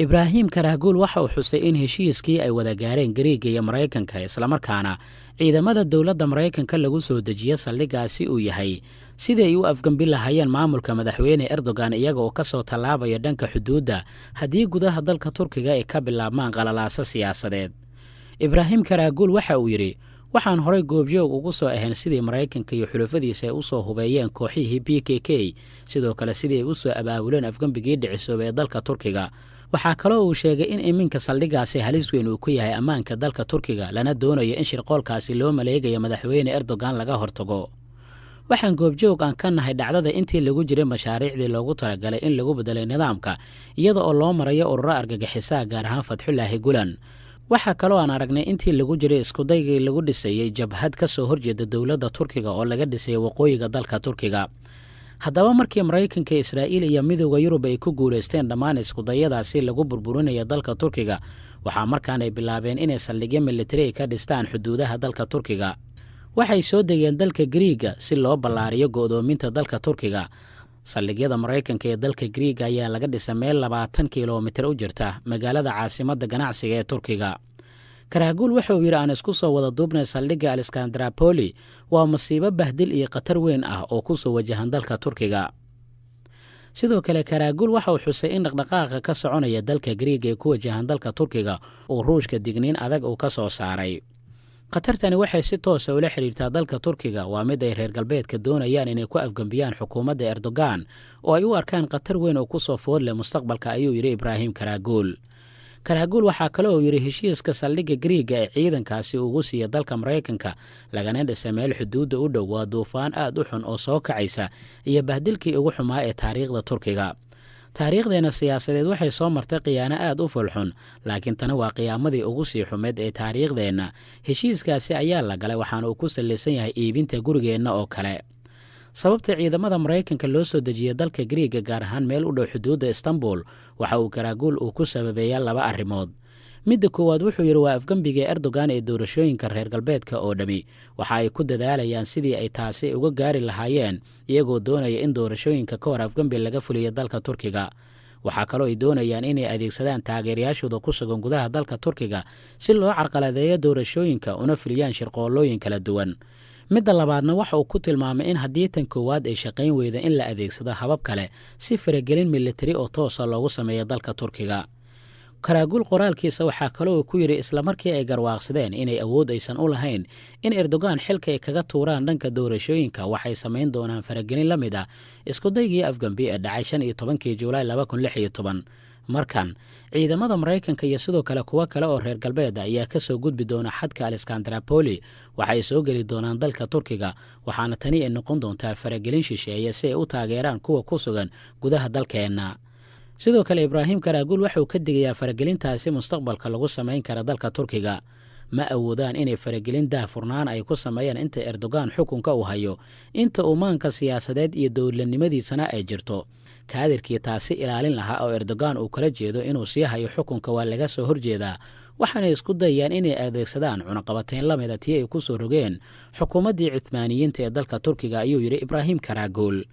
ibraahim karaagul waxa uu xusay in heshiiskii ay wada gaareen griiga iyo maraykanka islamarkaana ciidamada dowladda maraykanka lagu soo dejiye saldhiggaasi uu yahay sidii ay u afgembi lahaayeen maamulka madaxweyne erdogan iyaga oo ka soo tallaabaya dhanka xuduudda haddii gudaha dalka turkiga ay ka bilaabmaan qalalaaso siyaasadeed ibraahim karaagul waxa uu yidhi waxaan horay goobjoog ugu soo ahayn sidii maraykanka iyo xulafadiisa ay u soo hubeeyeen kooxihii b k k sidoo kale sidii ay u soo abaabuleen afgembigii dhicisoobay ee dalka turkiga waxaa kaloo uu sheegay in iminka saldhiggaasi halis weyn uu ku yahay ammaanka dalka turkiga lana doonayo in shirqoolkaasi loo maleegayo madaxweyne erdogan laga hortago waxaan goobjoog aan ka nahay dhacdada intii lagu jiray mashaariicdii loogu talagalay in lagu bedelay nidaamka iyada oo loo marayo ururo argagixisaha gaar ahaan fatxulaahi gulan waxaa kaloo aan aragnay intii lagu jiray iskudaygii lagu dhisayey jabhad ka soo horjeeda dowladda turkiga oo laga dhisay waqooyiga dalka turkiga haddaba markii maraykanka israa'iil iyo midowda yurub ay ku guulaysteen dhammaan iskudayadaasi lagu burburinaya dalka turkiga waxaa markaan ay bilaabeen inay saldhigyo militari ka dhistaan xuduudaha dalka turkiga waxay soo degeen dalka griiga si loo ballaariyo go'doominta dalka turkiga saldhigyada maraykanka ee dalka griiga ayaa laga dhisay meel 20 kilomitir u jirta magaalada caasimadda ganacsiga ee turkiga karaagul wuxuu yidhi aan isku soo wada duubnay saldhigga aleskandraboli waa masiibo bahdil iyo khatar weyn ah oo ku soo wajahan dalka turkiga sidoo kale karaagul waxa uu xusay in dhaqdhaqaaqa ka soconaya dalka griiga ee ku wajahan dalka turkiga uu ruushka digniin adag uu ka soo saaray khatartani waxay si toosa ula xidhiirtaa dalka turkiga waa mid ay reer galbeedka doonayaan inay ku afgembiyaan xukuumadda erdogan oo ay u arkaan khatar weyn oo ku soo food leh mustaqbalka ayuu yidhi ibraahim karaagul karaagul waxaa kale oo yidhi heshiiska saldhigga griiga ee ciidankaasi ugu siiya dalka maraykanka lagana dhisay meel xuduudda u dhow waa duufaan aad u xun oo soo kacaysa iyo bahdilkii ugu xumaa ee taariikhda turkiga taariikhdeenna siyaasadeed waxay soo martay khiyaano aad u fulxun laakiin tani waa qiyaamadii ugu sii xumeed ee taariikhdeenna heshiiskaasi ayaa la galay waxaana uu ku sallaysan yahay iibinta gurigeenna oo kale sababta ciidamada maraykanka loo soo dejiyey dalka griiga gaar ahaan meel u dhow xuduudda istanbul waxa uu karaagul uu ku sababeeyaa 2 arrimood midda koowaad wuxuu yidhi waa afgembiga erdogan ee doorashooyinka reer galbeedka oo dhami waxa ay ku dadaalayaan sidii ay taasi uga gaari lahaayeen iyagoo doonaya in doorashooyinka ka hor afgembi laga fuliyo dalka turkiga waxaa kaloo ay doonayaan inay adeegsadaan taageerayaashooda ku sugan gudaha dalka turkiga si loo carqaladeeyo doorashooyinka una fuliyaan shirqoolooyin kala duwan midda labaadna waxa uu ku tilmaamay in haddii tan koowaad ay shaqayn weyda in la adeegsado habab kale si faragelin militari oo toosa loogu sameeyo dalka turkiga karaagul qoraalkiisa waxaa kaloo uu ku yidhi islamarkii ay garwaaqsadeen inay awood aysan u lahayn in erdogan xilka ay kaga tuuraan dhanka doorashooyinka waxay samayn doonaan faragelin la mid ah iskudaygii afgembi ee dhacay 15 Juulaay 2016 markan ciidamada maraykanka iyo sidoo kale kuwo kale oo reer galbeed ayaa ka soo gudbi doona xadka aleskandraboli waxay soo geli doonaan dalka turkiga waxaana tani ay noqon doontaa faragelin shisheeye si ay u taageeraan kuwa ku sugan gudaha dalkeenna sidoo kale ibraahim karaagul waxauu ka digayaa faragelintaasi mustaqbalka lagu samayn kara dalka turkiga ma awoodaan inay faragelin daahfurnaan ay ku sameeyaan inta erdogan xukunka uu hayo inta uu maanka siyaasadeed iyo dowladnimadiisana ay jirto kaadirkii taasi ilaalin lahaa oo erdogan uu kala jeedo inuu sii hayo xukunka waa laga soo horjeedaa waxaana isku dayayaan inay adeegsadaan cunaqabateyn la mida tii ay ku soo rogeen xukuumaddii cuthmaaniyiinta ee dalka turkiga ayuu yidhi ibraahim karaagul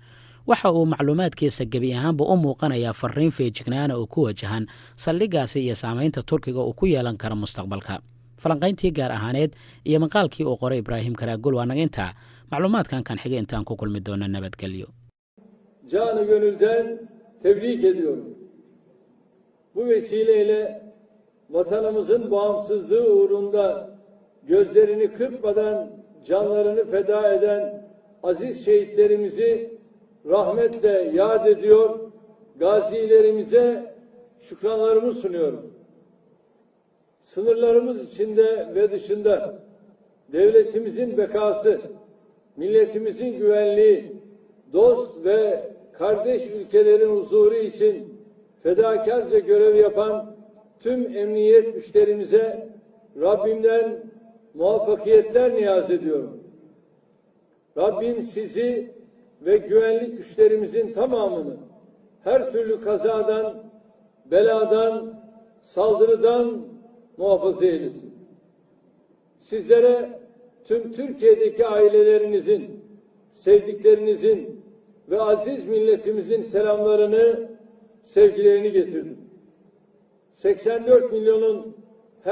waxa uu macluumaadkiisa gebi ahaanba u muuqanayaa fariin feejignaana oo ku wajahan saldhiggaasi iyo saamaynta turkiga uu ku yeelan karo mustaqbalka falanqayntii gaar ahaaneed iyo maqaalkii uu qoray ibraahim karaagul waa naga intaa macluumaadkan kan xiga intaan ku kulmi doona nabadgelyo canı gönülden tebrik ediyorum. Bu vesileyle vatanımızın bağımsızlığı uğrunda gözlerini kırpmadan canlarını feda eden aziz şehitlerimizi rahmetle yad ediyor, gazilerimize şükranlarımı sunuyorum. Sınırlarımız içinde ve dışında devletimizin bekası, milletimizin güvenliği, dost ve kardeş ülkelerin huzuru için fedakarca görev yapan tüm emniyet güçlerimize Rabbimden muvaffakiyetler niyaz ediyorum. Rabbim sizi ve güvenlik güçlerimizin tamamını her türlü kazadan, beladan, saldırıdan muhafaza eylesin. Sizlere tüm Türkiye'deki ailelerinizin, sevdiklerinizin ve aziz milletimizin selamlarını, sevgilerini getirdim. 84 milyonun